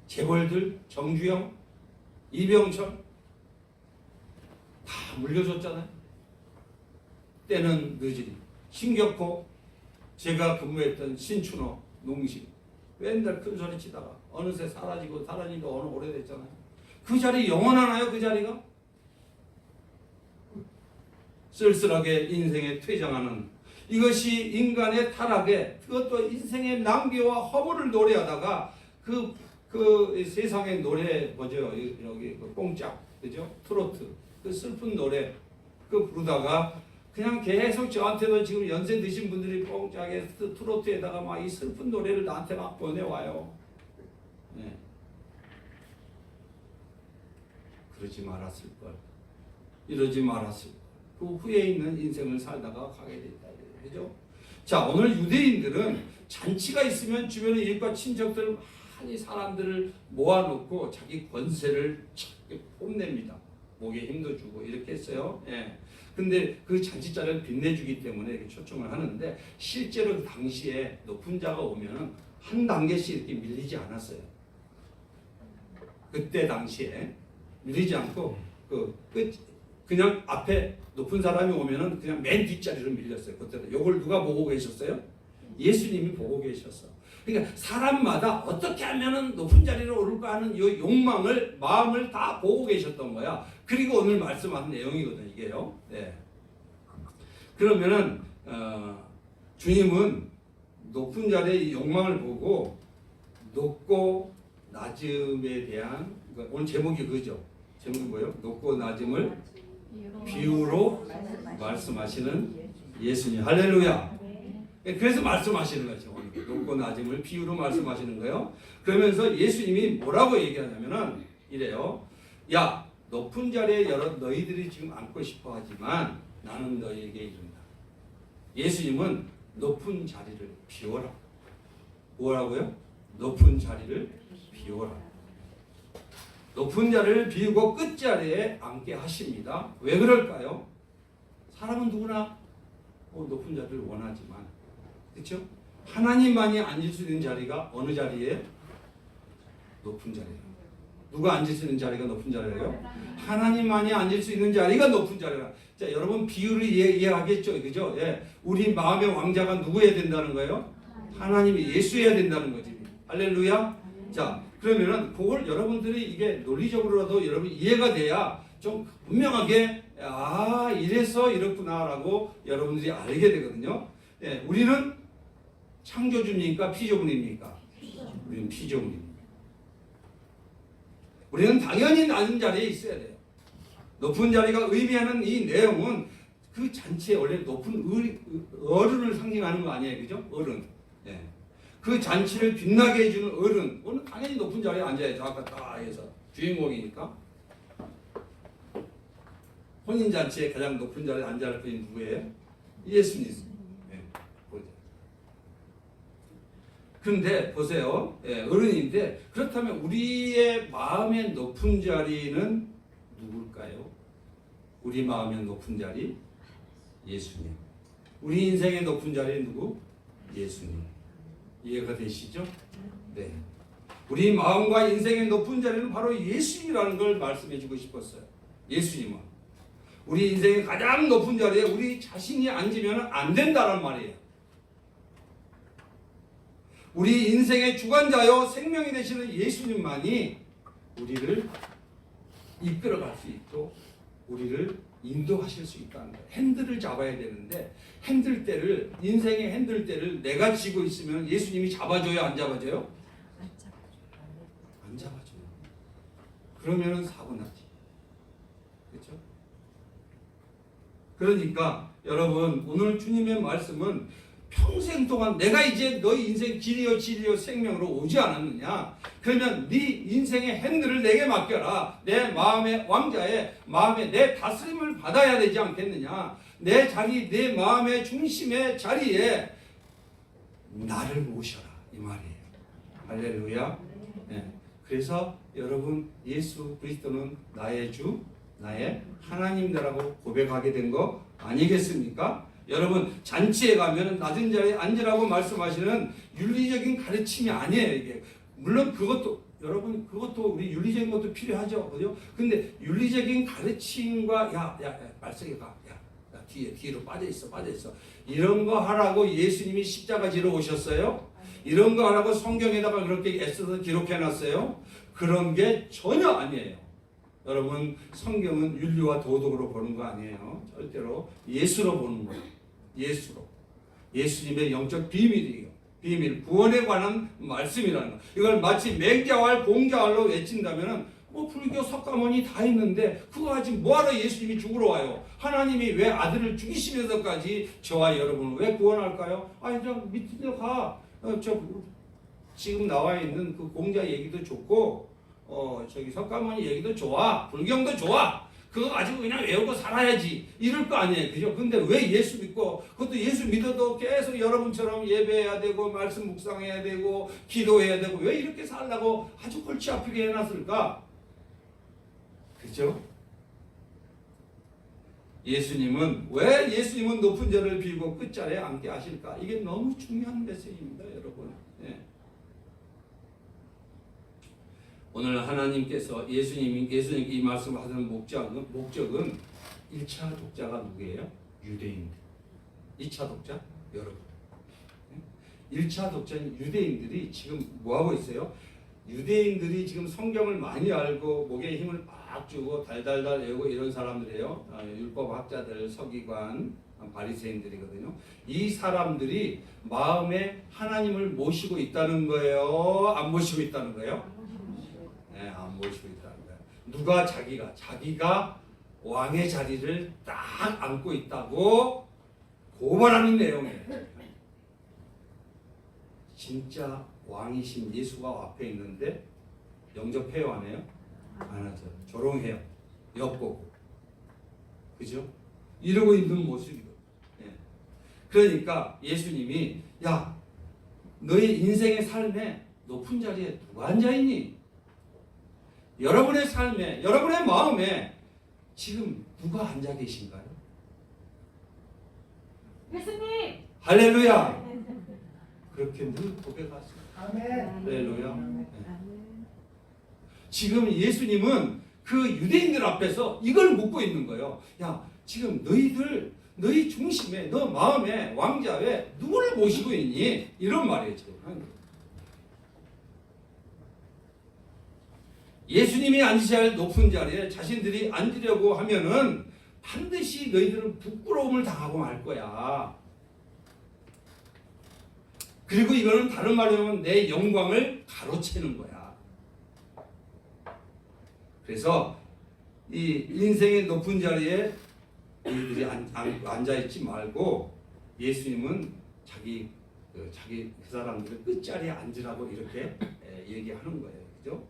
재벌들, 정주영, 이병철 다 물려줬잖아요. 때는 늦으니. 신격호, 제가 근무했던 신춘호, 농심 맨날 큰 소리 치다가 어느새 사라지고 어느 오래됐잖아요. 그 자리 영원하나요? 그 자리가? 쓸쓸하게 인생에 퇴장하는 이것이 인간의 타락에 그것도 인생의 낭비와 허물을 노래하다가 그 세상의 노래 뭐죠? 여기 그 뽕짝 그죠? 트로트 그 슬픈 노래 그 부르다가 그냥 계속 저한테도 지금 연세 드신 분들이 뽕짝에 트로트에다가 막 이 슬픈 노래를 나한테 막 보내와요. 네. 그러지 말았을 걸. 이러지 말았을 걸. 그 후에 있는 인생을 살다가 가게 됐다. 그죠? 자, 오늘 유대인들은 잔치가 있으면 주변의 이웃과 친척들 많이 사람들을 모아놓고 자기 권세를 뽐냅니다. 목에 힘도 주고 이렇게 했어요. 예. 근데 그 잔치자를 빛내주기 때문에 이렇게 초청을 하는데 실제로 그 당시에 높은 자가 오면은 한 단계씩 이렇게 밀리지 않았어요. 그때 당시에 밀리지 않고 그냥 앞에 높은 사람이 오면은 그냥 맨 뒷자리로 밀렸어요. 그때도 이걸 누가 보고 계셨어요? 예수님이 보고 계셨어. 그러니까 사람마다 어떻게 하면은 높은 자리로 오를까 하는 이 욕망을 마음을 다 보고 계셨던 거야. 그리고 오늘 말씀하는 내용이거든 이게요. 네. 그러면은 주님은 높은 자리의 욕망을 보고 높고 낮음에 대한 오늘 제목이 그죠? 제목이 뭐예요? 높고 낮음을 비유로 말씀하시는 예수님. 할렐루야. 그래서 말씀하시는 거죠. 높고 낮음을 비유로 말씀하시는 거예요. 그러면서 예수님이 뭐라고 얘기하냐면은 이래요. 야, 높은 자리에 너희들이 지금 앉고 싶어 하지만 나는 너희에게 이른다. 예수님은 높은 자리를 비워라. 뭐라고요? 높은 자리를 비워라. 높은 자리를 비우고 끝자리에 앉게 하십니다. 왜 그럴까요? 사람은 누구나 높은 자리를 원하지만, 그렇죠? 하나님만이 앉을 수 있는 자리가 어느 자리에? 높은 자리예요. 누가 앉을 수 있는 자리가 높은 자리예요? 하나님만이 앉을 수 있는 자리가 높은 자리라. 자, 여러분 비유를 이해하겠죠, 그죠? 예, 우리 마음의 왕자가 누구여야 된다는 거예요? 하나님이 예수여야 된다는 거지. 할렐루야. 자, 그러면은 그걸 여러분들이 이게 논리적으로라도 여러분 이해가 돼야 좀 분명하게 이래서 이렇구나라고 여러분들이 알게 되거든요. 예, 우리는 창조주입니까? 피조물입니까? 우리는 피조물입니다. 우리는 당연히 낮은 자리에 있어야 돼요. 높은 자리가 의미하는 이 내용은 그 잔치에 원래 높은 어른을 상징하는 거 아니에요, 그죠? 어른. 예. 그 잔치를 빛나게 해주는 어른, 오늘 당연히 높은 자리에 앉아야죠. 아까 다 해서 주인공이니까. 혼인 잔치에 가장 높은 자리에 앉아야 할 분이 누구예요? 예수님. 예. 그런데 보세요, 예, 어른인데 그렇다면 우리의 마음의 높은 자리는 누굴까요? 우리 마음의 높은 자리 예수님. 우리 인생의 높은 자리는 누구? 예수님. 이해가 되시죠? 네. 우리 마음과 인생의 높은 자리는 바로 예수님이라는 걸 말씀해 주고 싶었어요. 예수님은 우리 인생의 가장 높은 자리에 우리 자신이 앉으면 안 된다는 말이에요. 우리 인생의 주관자요 생명이 되시는 예수님만이 우리를 이끌어갈 수 있고 우리를 인도하실 수 있다는 거예요. 핸들을 잡아야 되는데 핸들대를, 인생의 핸들대를 내가 쥐고 있으면 예수님이 잡아줘요, 안 잡아줘요? 안 잡아줘요. 그러면은 사고 나지. 그렇죠? 그러니까 여러분 오늘 주님의 말씀은 평생 동안 내가 이제 너희 인생 길이요 생명으로 오지 않았느냐? 그러면 네 인생의 핸들을 내게 맡겨라. 내 마음의 왕자의 마음에 내 다스림을 받아야 되지 않겠느냐? 내 자리, 내 마음의 중심의 자리에 나를 모셔라 이 말이에요. 할렐루야. 네. 그래서 여러분 예수 그리스도는 나의 주, 나의 하나님이라고 고백하게 된 거 아니겠습니까? 여러분 잔치에 가면 낮은 자리에 앉으라고 말씀하시는 윤리적인 가르침이 아니에요. 이게 물론 그것도 여러분 그것도 우리 윤리적인 것도 필요하죠, 그죠? 근데 윤리적인 가르침과 말썽이 가, 뒤로 빠져 있어 이런 거 하라고 예수님이 십자가 지러 오셨어요? 이런 거 하라고 성경에다가 그렇게 애써서 기록해놨어요? 그런 게 전혀 아니에요. 여러분 성경은 윤리와 도덕으로 보는 거 아니에요. 절대로 예수로 보는 거예요. 예수로. 예수님의 영적 비밀이에요. 비밀, 구원에 관한 말씀이라는 거. 이걸 마치 맹자왈, 공자왈로 외친다면 불교 석가모니 다 있는데 그거 가지고 뭐하러 예수님이 죽으러 와요? 하나님이 왜 아들을 죽이시면서까지 저와 여러분을 왜 구원할까요? 저 밑으로 가. 지금 나와 있는 그 공자 얘기도 좋고 저기 석가모니 얘기도 좋아. 불경도 좋아. 그거 가지고 그냥 외우고 살아야지. 이럴 거 아니에요. 그죠? 근데 왜 예수 믿고, 그것도 예수 믿어도 계속 여러분처럼 예배해야 되고, 말씀 묵상해야 되고, 기도해야 되고, 왜 이렇게 살라고 아주 골치 아프게 해놨을까? 그죠? 예수님은, 왜 예수님은 높은 자리를 비우고 끝자리에 앉게 하실까? 이게 너무 중요한 메시지입니다, 여러분. 네. 오늘 하나님께서 예수님께 이 말씀을 하는 목적은 1차 독자가 누구예요? 유대인들. 2차 독자? 여러분. 1차 독자인 유대인들이 지금 뭐하고 있어요? 유대인들이 지금 성경을 많이 알고 목에 힘을 막 주고 달달달 외우고 이런 사람들이에요. 율법학자들, 서기관, 바리새인들이거든요. 이 사람들이 마음에 하나님을 모시고 있다는 거예요? 안 모시고 있다는 거예요? 네, 안 모시고 있다는 거예요. 누가 자기가 왕의 자리를 딱 안고 있다고 고발하는 내용이에요. 진짜 왕이신 예수가 앞에 있는데 영접해요, 안 해요? 안 하죠. 조롱해요. 엿보고, 그죠? 이러고 있는 모습이고. 예. 그러니까 예수님이 야, 너의 인생의 삶에 높은 자리에 누가 앉아 있니? 여러분의 삶에, 여러분의 마음에 지금 누가 앉아 계신가요? 예수님. 할렐루야. 그렇게 늘 고백하세요. 아멘. 할렐루야. 네. 지금 예수님은 그 유대인들 앞에서 이걸 묻고 있는 거예요. 야, 지금 너희 중심에, 너 마음에, 왕좌에 누구를 모시고 있니? 이런 말이에요, 지금. 예수님이 앉으셔야 할 높은 자리에 자신들이 앉으려고 하면은 반드시 너희들은 부끄러움을 당하고 말 거야. 그리고 이거는 다른 말로 하면 내 영광을 가로채는 거야. 그래서 이 인생의 높은 자리에 너희들이 앉아있지 말고 예수님은 자기 그 사람들의 끝자리에 앉으라고 이렇게 얘기하는 거예요. 그죠?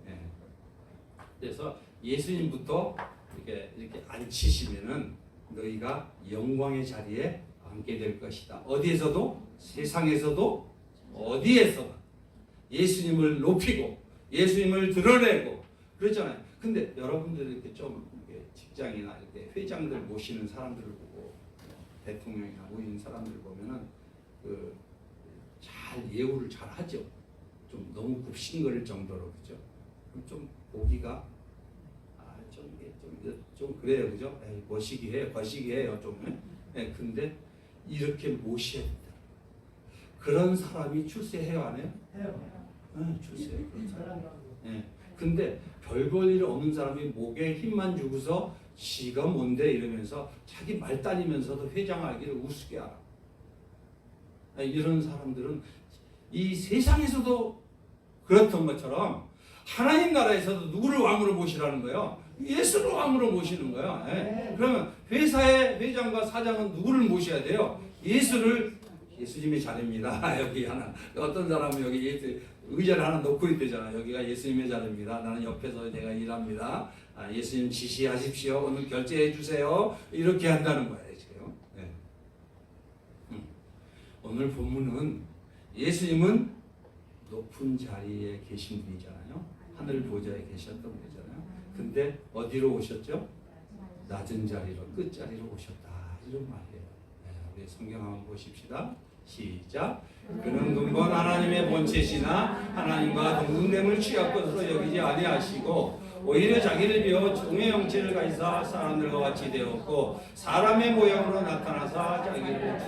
그래서 예수님부터 이렇게 앉히시면은 너희가 영광의 자리에 앉게 될 것이다. 어디에서도, 세상에서도, 어디에서도 예수님을 높이고 예수님을 드러내고 그렇잖아요. 근데 여러분들 이렇게 좀 직장이나 이렇게 회장들 모시는 사람들을 보고 대통령이나 모이는 사람들 보면은 잘 예우를 잘 하죠. 좀 너무 굽신거릴 정도로, 그죠? 좀 보기가 좀 그래요, 그죠? 거시기해요, 거시기해요, 좀. 근데 이렇게 모셔야 된다. 그런 사람이 출세해요, 안 해요? 해요. 출세해요, 그런 사람. 근데 별 볼 일 없는 사람이 목에 힘만 주고서 지가 뭔데 이러면서 자기 말 따니면서도 회장하기를 우습게 알아. 이런 사람들은 이 세상에서도 그렇던 것처럼 하나님 나라에서도 누구를 왕으로 모시라는 거예요? 예수를 왕으로 모시는 거예요. 그러면 회사의 회장과 사장은 누구를 모셔야 돼요? 예수님의 자리입니다. 여기 하나, 어떤 사람은 여기 의자를 하나 놓고 있대잖아. 여기가 예수님의 자리입니다. 나는 옆에서 내가 일합니다. 예수님 지시하십시오. 오늘 결제해 주세요. 이렇게 한다는 거예요, 지금. 오늘 본문은 예수님은 높은 자리에 계신 분이잖아요. 하늘 보좌에 계셨던 분이잖아요. 근데 어디로 오셨죠? 낮은 자리로, 끝자리로 오셨다. 이런 말이에요. 우리 성경 한번 보십시다. 시작. 그는 근본 하나님의 본체시나 하나님과 동등됨을 취할 것으로 여기지 아니하시고 오히려 자기를 비워 종의 형체를 가지사 사람들과 같이 되었고 사람의 모양으로 나타나사 자기를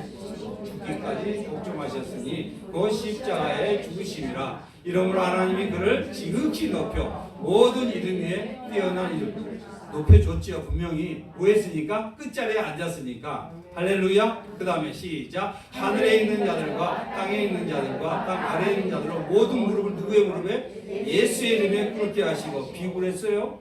죽기까지 복종하셨으니 그 십자가의 죽으심이라. 이러므로 하나님이 그를 지극히 높여 모든 이름 위에 뛰어난 이름 높여줬지요. 분명히 뭐 했으니까? 끝자리에 앉았으니까. 할렐루야. 그 다음에 시작. 하늘에 있는 자들과 땅에 있는 자들과 땅 아래에 있는 자들로 모든 무릎을 누구의 무릎에? 예수의 이름에 꿇게 하시고 비굴했어요.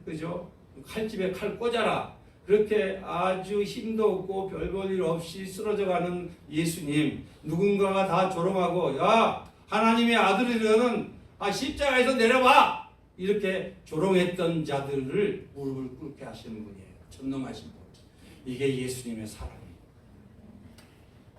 그죠? 칼집에 칼 꽂아라. 그렇게 아주 힘도 없고 별 볼 일 없이 쓰러져가는 예수님, 누군가가 다 조롱하고 야, 하나님의 아들이려는 십자가에서 내려와! 이렇게 조롱했던 자들을 무릎을 꿇게 하시는 분이에요. 전능하신 분. 이게 예수님의 사랑이에요.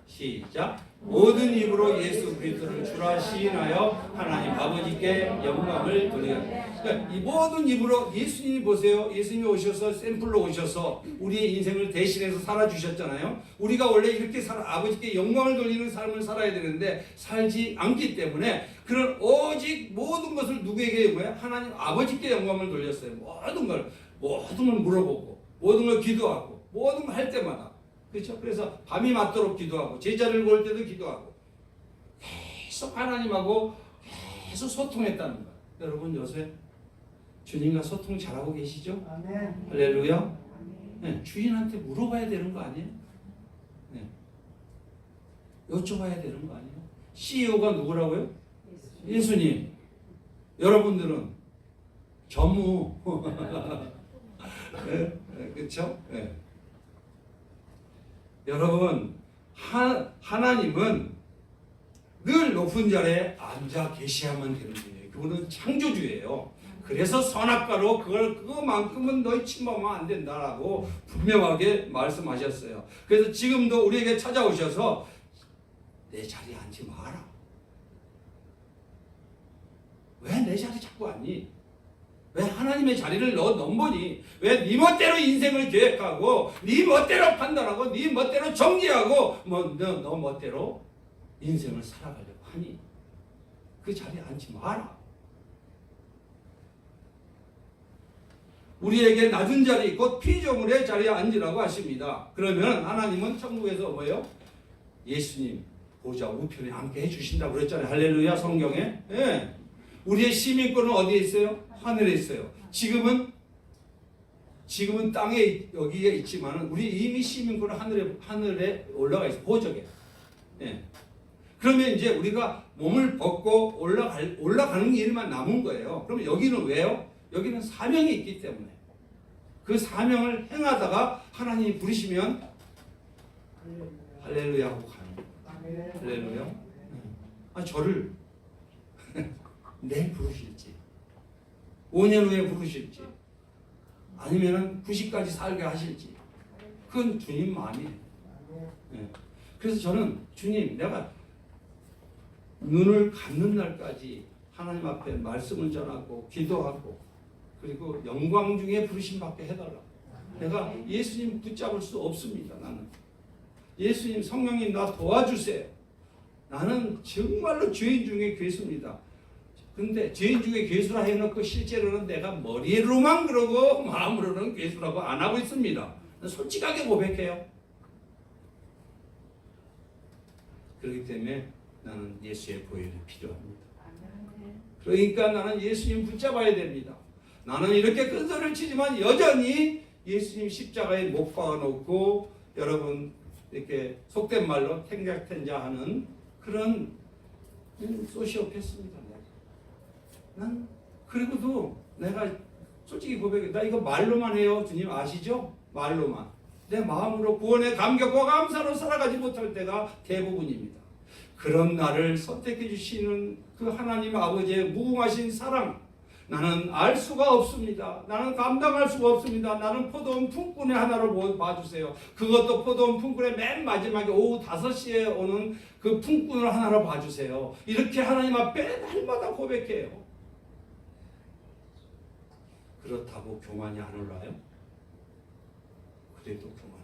시작. 모든 입으로 예수 그리스도를 주라 시인하여 하나님 아버지께 영광을 돌리라. 그러니까 이 모든 입으로 예수님이 보세요. 예수님이 오셔서 샘플로 오셔서 우리의 인생을 대신해서 살아주셨잖아요. 우리가 원래 이렇게 아버지께 영광을 돌리는 삶을 살아야 되는데 살지 않기 때문에 그런 오직 모든 것을 누구에게 뭐야? 하나님 아버지께 영광을 돌렸어요. 모든 걸 물어보고 모든 걸 기도하고 모든 걸 할 때마다. 그렇죠? 그래서 밤이 맞도록 기도하고 제자를 볼 때도 기도하고 계속 하나님하고 계속 소통했다는 거예요. 여러분 요새 주님과 소통 잘하고 계시죠? 아멘. 할렐루야. 네, 주인한테 물어봐야 되는 거 아니에요? 네. 여쭤봐야 되는 거 아니에요? CEO가 누구라고요? 예수님. 여러분들은 전무. 네, 그렇죠? 네. 여러분, 하나님은 늘 높은 자리에 앉아 계셔야만 되는 분이에요. 그분은 창조주예요. 그래서 선악과로 그거만큼은 너희 침범하면 안 된다라고 분명하게 말씀하셨어요. 그래서 지금도 우리에게 찾아오셔서 내 자리에 앉지 마라. 왜 내 자리 자꾸 앉니? 왜 하나님의 자리를 너 넘보니? 왜 네 멋대로 인생을 계획하고 네 멋대로 판단하고 네 멋대로 정리하고 너 멋대로 인생을 살아가려고 하니? 그 자리에 앉지 마라. 우리에게 낮은 자리 곧 피조물의 자리에 앉으라고 하십니다. 그러면 하나님은 천국에서 뭐예요? 예수님 보좌 우편에 앉게 해주신다고 그랬잖아요. 할렐루야. 성경에. 예. 우리의 시민권은 어디에 있어요? 하늘에 있어요. 지금은 땅에 여기에 있지만은 우리 이미 시민권은 하늘에 올라가 있어. 보적에. 예. 그러면 이제 우리가 몸을 벗고 올라가는 일만 남은 거예요. 그러면 여기는 왜요? 여기는 사명이 있기 때문에 그 사명을 행하다가 하나님이 부르시면 할렐루야 하고 가는. 할렐루야. 저를 내일 부르실지 5년 후에 부르실지 아니면은 90까지 살게 하실지 그건 주님 마음이에요. 그래서 저는 주님 내가 눈을 감는 날까지 하나님 앞에 말씀을 전하고 기도하고 그리고 영광 중에 부르심 받게 해달라고. 내가 예수님 붙잡을 수 없습니다. 나는 예수님 성령님 나 도와주세요. 나는 정말로 죄인 중에 괴수입니다. 근데 죄인 중에 괴수라 해놓고 실제로는 내가 머리로만 그러고 마음으로는 괴수라고 안 하고 있습니다. 솔직하게 고백해요. 그렇기 때문에 나는 예수의 보혈이 필요합니다. 그러니까 나는 예수님 붙잡아야 됩니다. 나는 이렇게 큰 소리를 치지만 여전히 예수님 십자가에 못 박아놓고 여러분 이렇게 속된 말로 탱자탱자 하는 그런 소시오패스입니다. 난 그리고도 내가 솔직히 고백해 나 이거 말로만 해요. 주님 아시죠? 말로만 내 마음으로 구원의 감격과 감사로 살아가지 못할 때가 대부분입니다. 그런 나를 선택해 주시는 그 하나님 아버지의 무궁하신 사랑 나는 알 수가 없습니다. 나는 감당할 수가 없습니다. 나는 포도원 품꾼의 하나로 봐주세요. 그것도 포도원 품꾼의 맨 마지막에 오후 5시에 오는 그 품꾼을 하나로 봐주세요. 이렇게 하나님 앞에 날마다 고백해요. 그렇다고 교만이 안 올라요? 그래도 교만.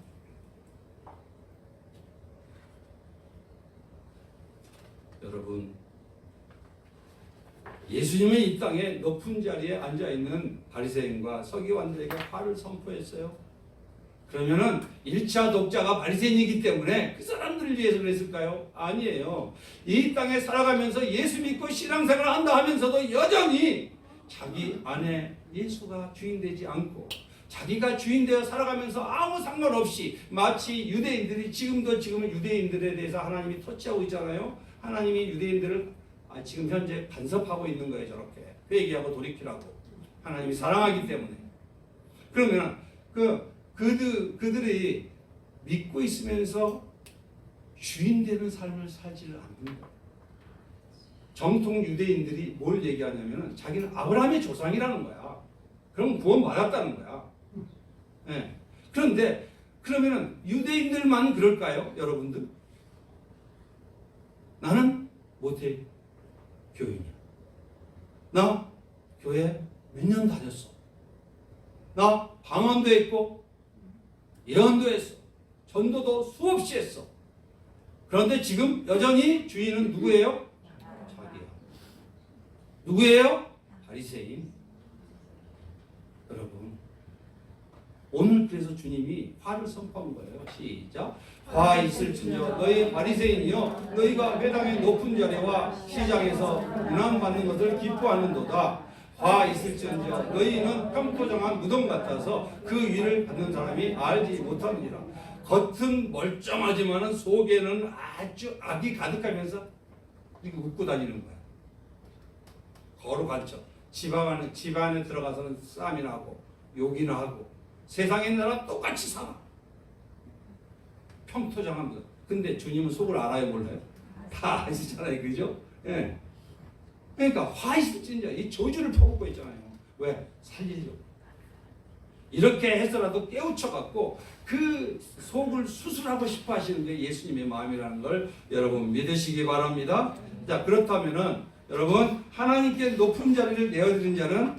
여러분 예수님은 이 땅에 높은 자리에 앉아있는 바리새인과 서기관들에게 화를 선포했어요. 그러면은 1차 독자가 바리새인이기 때문에 그 사람들을 위해서 그랬을까요? 아니에요. 이 땅에 살아가면서 예수 믿고 신앙생활을 한다 하면서도 여전히 자기 안에 예수가 주인되지 않고 자기가 주인되어 살아가면서 아무 상관없이 마치 유대인들이 지금은 유대인들에 대해서 하나님이 터치하고 있잖아요. 하나님이 유대인들을 지금 현재 간섭하고 있는 거예요. 저렇게 회개하고 돌이키라고 하나님이 사랑하기 때문에. 그러면 그들이 믿고 있으면서 주인되는 삶을 살지를 않는 거예요. 정통 유대인들이 뭘 얘기하냐면 자기는 아브라함의 조상이라는 거야. 그럼 구원 받았다는 거야. 네. 그런데 그러면 유대인들만 그럴까요? 여러분들? 나는 모태 교인이야. 나 교회 몇 년 다녔어. 나 방언도 했고 예언도 했어. 전도도 수없이 했어. 그런데 지금 여전히 주인은 누구예요? 자기야. 누구예요? 바리새인. 여러분 오늘 그래서 주님이 화를 선포한 거예요. 시작. 화 있을지니여 너희 바리새인이여 너희가 회당의 높은 자리와 시장에서 문안받는 것을 기뻐하는도다. 화 있을지언정 너희는 평토정한 무덤 같아서 그 위를 받는 사람이 알지 못하느니라. 겉은 멀쩡하지만은 속에는 아주 악이 가득하면서 이렇게 웃고 다니는 거야. 거룩한 척. 집 안에 들어가서는 싸움이나 하고 욕이나 하고 세상에 나랑 똑같이 살아. 평토정한 무덤. 근데 주님은 속을 알아요, 몰라요? 다 아시잖아요, 그죠? 예. 그러니까 화 있을지언정 이 저주를 퍼붓고 있잖아요. 왜? 살리려고. 이렇게 해서라도 깨우쳐갖고 그 속을 수술하고 싶어 하시는 게 예수님의 마음이라는 걸 여러분 믿으시기 바랍니다. 자, 그렇다면은 여러분 하나님께 높은 자리를 내어드린 자는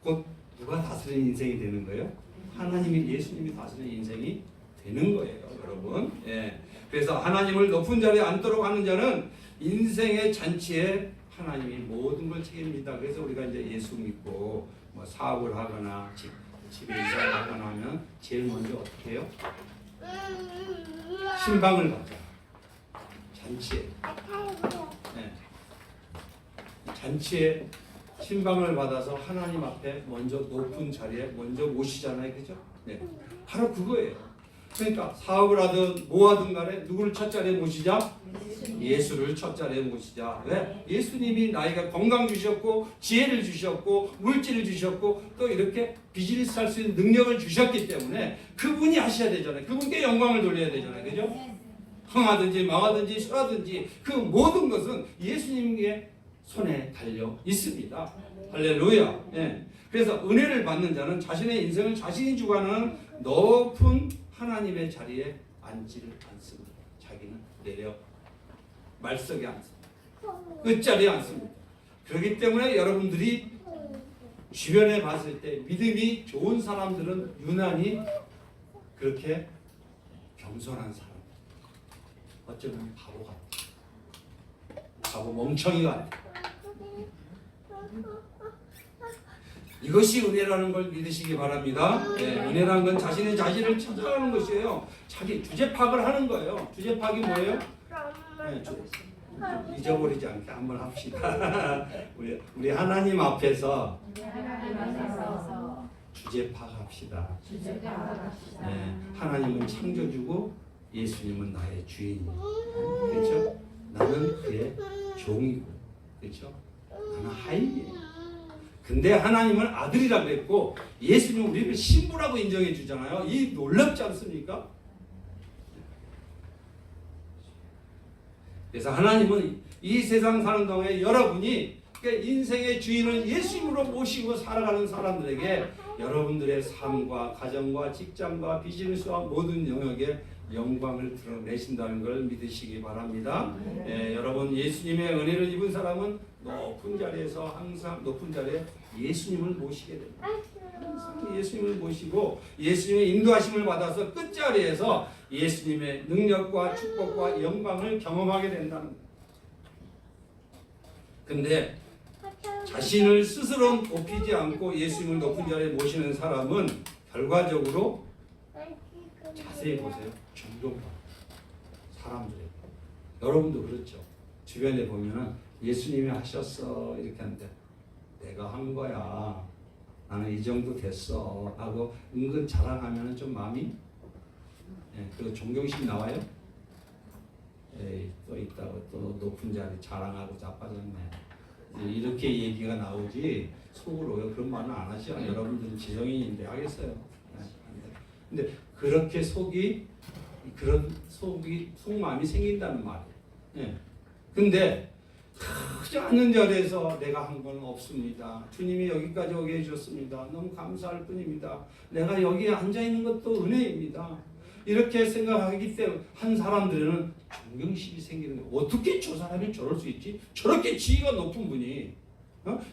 곧 누가 다스리는 인생이 되는 거예요? 하나님이 예수님이 다스리는 인생이 되는 거예요, 여러분. 예. 그래서 하나님을 높은 자리에 앉도록 하는 자는 인생의 잔치에 하나님이 모든 걸 책임집니다. 그래서 우리가 이제 예수 믿고 뭐 사업을 하거나 집에 이사를 하거나 하면 제일 먼저 어떻게 해요? 신방을 받자. 잔치에. 네. 잔치에 신방을 받아서 하나님 앞에 먼저 높은 자리에 먼저 모시잖아요. 그죠? 네. 바로 그거예요. 그러니까 사업을 하든 뭐 하든 간에 누구를 첫 자리에 모시자? 예수를 첫 자리에 모시자. 왜? 예수님이 나이가 건강 주셨고 지혜를 주셨고 물질을 주셨고 또 이렇게 비즈니스 할 수 있는 능력을 주셨기 때문에 그분이 하셔야 되잖아요. 그분께 영광을 돌려야 되잖아요. 그죠? 흥하든지 망하든지 술하든지 그 모든 것은 예수님의 손에 달려 있습니다. 할렐루야. 예. 그래서 은혜를 받는 자는 자신의 인생을 자신이 주관하는 높은 하나님의 자리에 앉지를 않습니다. 자기는 내려 말석에 앉습니다. 끝자리에 앉습니다. 그렇기 때문에 여러분들이 주변에 봤을 때 믿음이 좋은 사람들은 유난히 그렇게 겸손한 사람, 어쩌면 바보 같아. 바보 멍청이 같아. 이것이 은혜라는 걸 믿으시기 바랍니다. 네, 은혜라는 건 자신의 자신을 찾아가는 것이에요. 자기 주제 파악을 하는 거예요. 주제 파악이 뭐예요? 네, 잊어버리지 않게 한번 합시다. 우리 하나님 앞에서 주제 파악합시다. 네, 하나님은 창조주고 예수님은 나의 주인이고, 그렇죠? 나는 그의 종이고, 그렇죠? 나는 하인이에요. 근데 하나님은 아들이라고 그랬고 예수님은 우리를 신부라고 인정해 주잖아요. 이 놀랍지 않습니까? 그래서 하나님은 이 세상 사는 동안에 여러분이 인생의 주인을 예수님으로 모시고 살아가는 사람들에게 여러분들의 삶과 가정과 직장과 비즈니스와 모든 영역에 영광을 드러내신다는 걸 믿으시기 바랍니다. 여러분 예수님의 은혜를 입은 사람은 높은 자리에서 항상 높은 자리에 예수님을 모시게 됩니다. 항상 예수님을 모시고 예수님의 인도하심을 받아서 끝자리에서 예수님의 능력과 축복과 영광을 경험하게 된다는 거예요. 근데 자신을 스스로 높이지 않고 예수님을 높은 자리에 모시는 사람은 결과적으로 자세히 보세요. 존경받아요. 사람들에게. 여러분도 그렇죠. 주변에 보면은 예수님이 하셨어 이렇게 하는데 내가 한 거야. 나는 이 정도 됐어 하고 은근 자랑하면 좀 마음이 그 존경심 나와요. 에이, 또 있다고 또 높은 자리 자랑하고 자빠졌네. 이렇게 얘기가 나오지 속으로요 그런 말은 안 하죠. 여러분들은 지성인인데 하겠어요. 근데 그렇게 속마음이 생긴다는 말이에요. 근데 크지 않은 자리에서 내가 한 건 없습니다. 주님이 여기까지 오게 해주셨습니다. 너무 감사할 뿐입니다. 내가 여기에 앉아 있는 것도 은혜입니다. 이렇게 생각하기 때문에 한 사람들은 존경심이 생기는 거예요. 어떻게 저 사람이 저럴 수 있지? 저렇게 지위가 높은 분이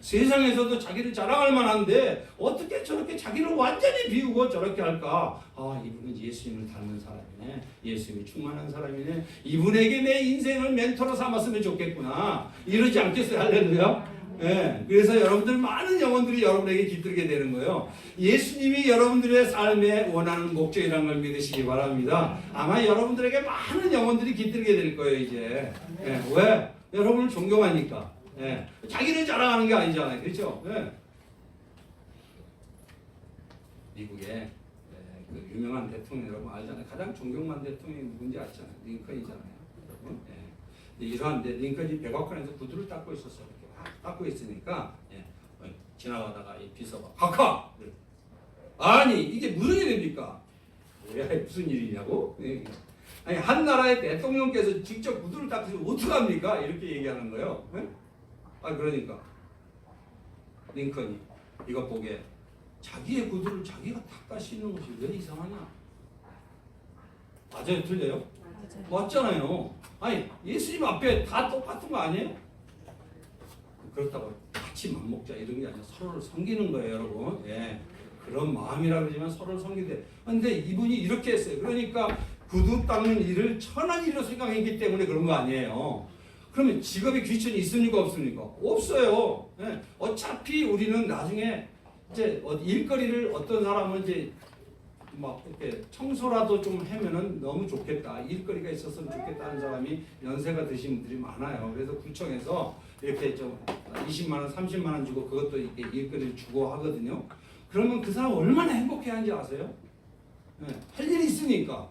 세상에서도 자기를 자랑할 만한데 어떻게 저렇게 자기를 완전히 비우고 저렇게 할까? 이분은 예수님을 닮은 사람이네. 예수님이 충만한 사람이네. 이분에게 내 인생을 멘토로 삼았으면 좋겠구나. 이러지 않겠어요? 할렐루야. 네, 그래서 여러분들 많은 영혼들이 여러분에게 깃들게 되는 거예요. 예수님이 여러분들의 삶에 원하는 목적이라는 걸 믿으시기 바랍니다. 아마 여러분들에게 많은 영혼들이 깃들게 될 거예요 이제. 네, 왜? 여러분을 존경하니까. 네, 자기를 자랑하는 게 아니잖아요. 그렇죠? 네. 미국에 그 유명한 대통령 여러분 알잖아요. 가장 존경받는 대통령이 누군지 아시잖아요. 링컨이잖아요. 여러분. 이러한데 링컨이 백악관에서 구두를 닦고 있었어요. 이렇게 막 닦고 있으니까 지나가다가 이 비서가 각하! 아니 이게 무슨 일입니까? 무슨 일이냐고? 아니 한 나라의 대통령께서 직접 구두를 닦으시면 어떡합니까? 이렇게 얘기하는 거예요. 그러니까 링컨이 이것 보게 자기의 구두를 자기가 닦아 신는 것이 왜 이상하냐? 맞아요, 틀려요? 맞잖아요. 아니 예수님 앞에 다 똑같은 거 아니에요? 그렇다고 같이 맘먹자 이런 게 아니라 서로를 섬기는 거예요, 여러분. 예, 그런 마음이라 그러지만 서로를 섬기되. 근데 이분이 이렇게 했어요. 그러니까 구두 닦는 일을 천한 일로 생각했기 때문에 그런 거 아니에요. 그러면 직업에 귀천이 있습니까, 없습니까? 없어요. 예, 어차피 우리는 나중에 이제 일거리를 어떤 사람은 이제 막 이렇게 청소라도 좀 하면은 너무 좋겠다. 일거리가 있었으면 좋겠다는 사람이 연세가 드신 분들이 많아요. 그래서 구청에서 이렇게 좀 20만 원, 30만 원 주고 그것도 이렇게 일거리를 주고 하거든요. 그러면 그 사람 얼마나 행복해하는지 아세요? 네, 할 일이 있으니까.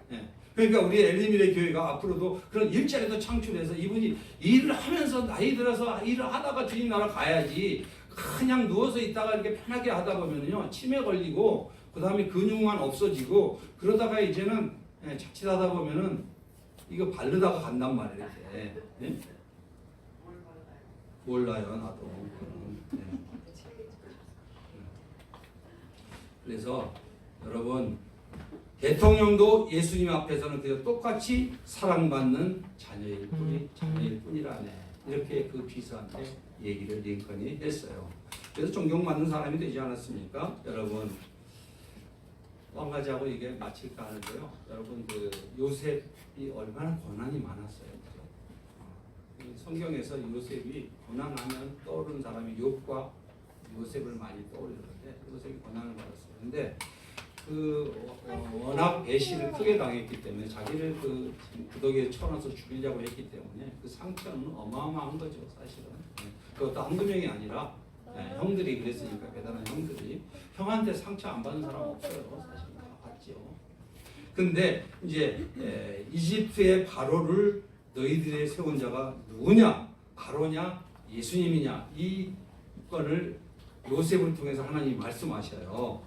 네. 그러니까 우리 엘리미래 교회가 앞으로도 그런 일자리도 창출해서 이분이 일을 하면서 나이 들어서 일을 하다가 주님 나라 가야지 그냥 누워서 있다가 이렇게 편하게 하다 보면요 치매 걸리고 그 다음에 근육만 없어지고 그러다가 이제는 자칫하다 보면은 이거 바르다가 간단 말이에요. 이렇게. 네? 몰라요 나도. 네. 그래서 여러분 대통령도 예수님 앞에서는 그저 똑같이 사랑받는 자녀일 뿐이라네. 이렇게 그 비서한테 얘기를 링컨이 했어요. 그래서 존경받는 사람이 되지 않았습니까? 여러분 한 가지하고 이게 마칠까 하는데요. 여러분 그 요셉이 얼마나 고난이 많았어요. 성경에서 요셉이 고난하면 떠오르는 사람이 욥과 요셉을 많이 떠올리는데 요셉이 고난을 받았어요. 근데 워낙 배신을 크게 당했기 때문에 자기를 그 구더기에 쳐넣어서 죽이려고 했기 때문에 그 상처는 어마어마한 거죠, 사실은. 그것도 한두 명이 아니라 형들이 그랬으니까 대단한 형들이 형한테 상처 안 받는 사람 없어요, 사실 다 받죠. 근데 이제 이집트의 바로를 너희들의 세운 자가 누구냐? 바로냐? 예수님이냐? 이 건을 요셉을 통해서 하나님이 말씀하셔요.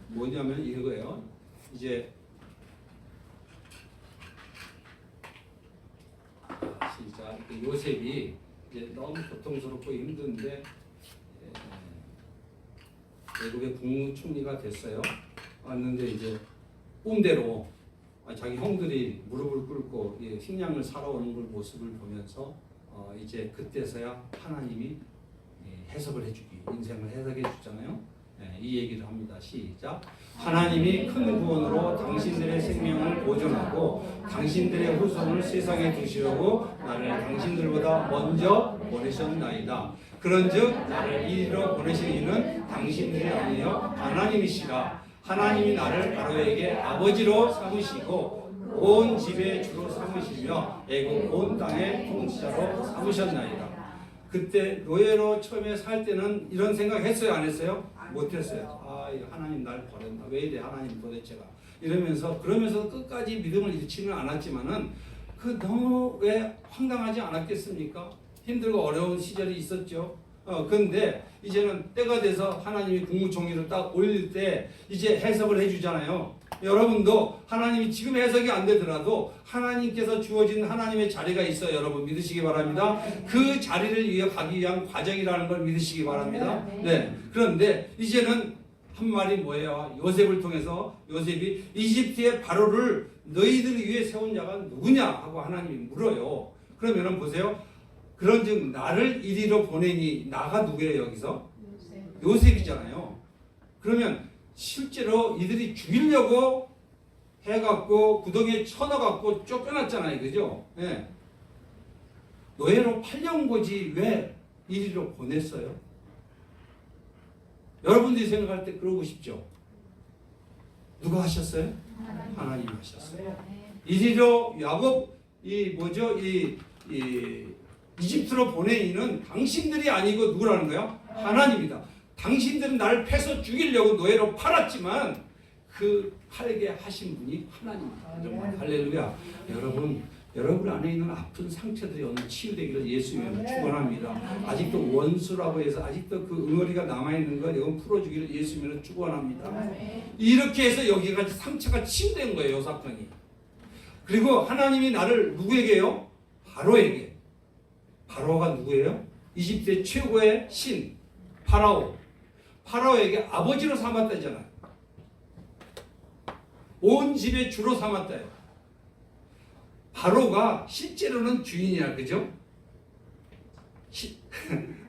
뭐냐면 이거예요. 이제 진짜 요셉이 이제 너무 고통스럽고 힘든데 외국의 국무총리가 됐어요. 왔는데 이제 꿈대로 자기 형들이 무릎을 꿇고 식량을 사러 오는 걸 모습을 보면서 이제 그때서야 하나님이 해석을 해주기, 인생을 해석해 주잖아요. 이 얘기를 합니다. 시작. 하나님이 큰 구원으로 당신들의 생명을 보존하고 당신들의 후손을 세상에 두시려고 나를 당신들보다 먼저 보내셨나이다. 그런즉 나를 이리로 보내신 이는 당신들이 아니여 하나님이시라. 하나님이 나를 바로에게 아버지로 삼으시고 온 집의 주로 삼으시며 애국 온 땅의 통치자로 삼으셨나이다. 그때 노예로 처음에 살 때는 이런 생각 했어요, 안 했어요? 못했어요. 하나님 날 버렸나? 왜 이래 하나님 도대체가? 이러면서 그러면서 끝까지 믿음을 잃지는 않았지만은 그 너무 왜 황당하지 않았겠습니까? 힘들고 어려운 시절이 있었죠. 근데 이제는 때가 돼서 하나님이 국무총리를 딱 올릴 때 이제 해석을 해주잖아요. 여러분도 하나님이 지금 해석이 안 되더라도 하나님께서 주어진 하나님의 자리가 있어요. 여러분 믿으시기 바랍니다. 그 자리를 이어가기 위한 과정이라는 걸 믿으시기 바랍니다. 네. 그런데 이제는 한 말이 뭐예요? 요셉을 통해서 요셉이 이집트의 바로를 너희들 위해 세운 자가 누구냐 하고 하나님이 물어요. 그러면은 보세요. 그런즉 나를 이리로 보내니 나가 누구예요 여기서? 요셉이잖아요. 그러면 실제로 이들이 죽이려고 해갖고 구덩이에 쳐넣어갖고 쫓겨났잖아요, 그죠? 네. 노예로 팔려온 거지 왜 이리로 보냈어요? 여러분들이 생각할 때 그러고 싶죠? 누가 하셨어요? 하나님 하셨어요. 이리로 야곱 이집트로 보낸 이는 당신들이 아니고 누구라는 거예요? 하나님이다. 당신들은 나를 패서 죽이려고 노예로 팔았지만 그 팔게 하신 분이 하나님이다. 할렐루야. 여러분 안에 있는 아픈 상처들이 오늘 치유되기를 예수님으로 축원합니다. 아직도 원수라고 해서 아직도 그 응어리가 남아있는 걸 이건 풀어주기를 예수님으로 축원합니다. 이렇게 해서 여기까지 상처가 치유된 거예요, 이 사건이. 그리고 하나님이 나를 누구에게요? 바로에게. 바로가 누구예요? 이집트의 최고의 신. 파라오에게 아버지로 삼았다잖아요. 온 집의 주로 삼았다요. 바로가 실제로는 주인이야, 그죠?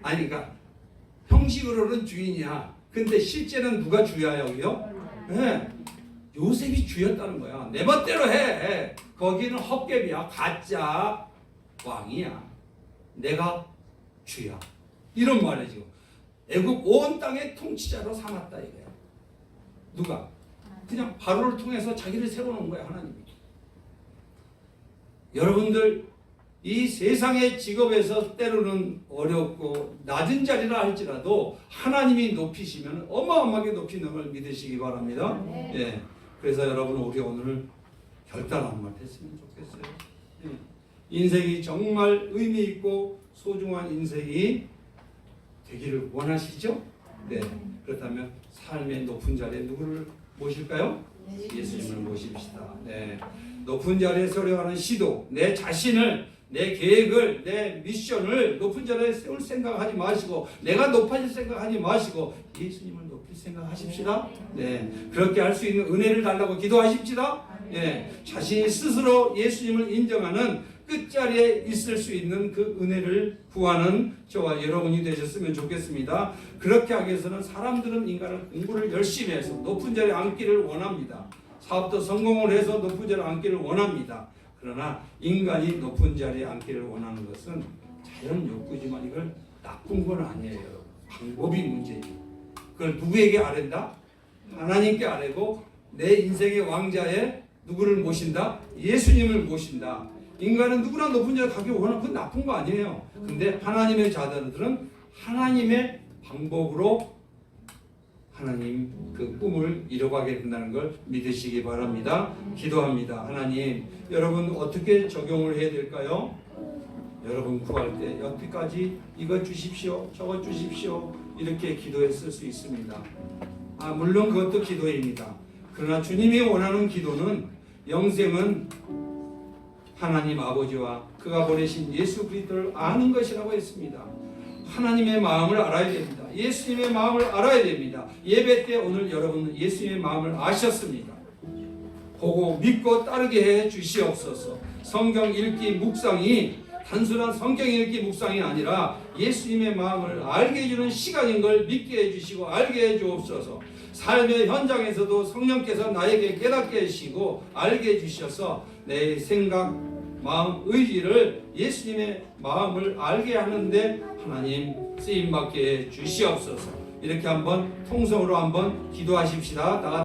아니, 그러니까 형식으로는 주인이야. 근데 실제는 누가 주야요? 네. 요셉이 주였다는 거야. 내 멋대로 해. 거기는 헛개비야. 가짜 왕이야. 내가 주야. 이런 말이죠. 애굽 온 땅의 통치자로 삼았다 이거야. 누가? 그냥 바로를 통해서 자기를 세워놓은 거야, 하나님이. 여러분들, 이 세상의 직업에서 때로는 어렵고 낮은 자리라 할지라도 하나님이 높이시면 어마어마하게 높이는 걸 믿으시기 바랍니다. 예. 그래서 여러분, 우리 오늘 결단 한번 했으면 좋겠어요. 예. 인생이 정말 의미 있고 소중한 인생이 되기를 원하시죠? 네. 그렇다면 삶의 높은 자리에 누구를 모실까요? 예수님을 모십시다. 네. 높은 자리에 서려가는 시도, 내 자신을, 내 계획을, 내 미션을 높은 자리에 세울 생각하지 마시고, 내가 높아질 생각하지 마시고 예수님을 높일 생각하십시다. 네. 그렇게 할 수 있는 은혜를 달라고 기도하십시다. 네. 자신이 스스로 예수님을 인정하는 끝자리에 있을 수 있는 그 은혜를 구하는 저와 여러분이 되셨으면 좋겠습니다. 그렇게 하기 위해서는 사람들은 인간은 공부를 열심히 해서 높은 자리에 앉기를 원합니다. 사업도 성공을 해서 높은 자리에 앉기를 원합니다. 그러나 인간이 높은 자리에 앉기를 원하는 것은 자연 욕구지만 이걸 나쁜 건 아니에요. 방법이 문제예요. 그걸 누구에게 아랜다? 하나님께 아뢰고 내 인생의 왕자에 누구를 모신다? 예수님을 모신다. 인간은 누구나 높은 자리에 가기 원하는 그건 나쁜 거 아니에요. 근데 하나님의 자들은 하나님의 방법으로 하나님 그 꿈을 이뤄가게 된다는 걸 믿으시기 바랍니다. 기도합니다. 하나님, 여러분 어떻게 적용을 해야 될까요? 여러분 구할 때 여기까지 이것 주십시오, 저것 주십시오 이렇게 기도했을 수 있습니다. 물론 그것도 기도입니다. 그러나 주님이 원하는 기도는 영생은 하나님 아버지와 그가 보내신 예수 그리스도를 아는 것이라고 했습니다. 하나님의 마음을 알아야 됩니다. 예수님의 마음을 알아야 됩니다. 예배 때 오늘 여러분은 예수님의 마음을 아셨습니다. 보고 믿고 따르게 해 주시옵소서. 성경 읽기 묵상이 단순한 성경 읽기 묵상이 아니라 예수님의 마음을 알게 해주는 시간인 걸 믿게 해주시고 알게 해주옵소서. 삶의 현장에서도 성령께서 나에게 깨닫게 해주시고 알게 해주셔서 내 생각, 마음, 의지를 예수님의 마음을 알게 하는데 하나님 쓰임받게 해 주시옵소서. 이렇게 한번 통성으로 한번 기도하십시다.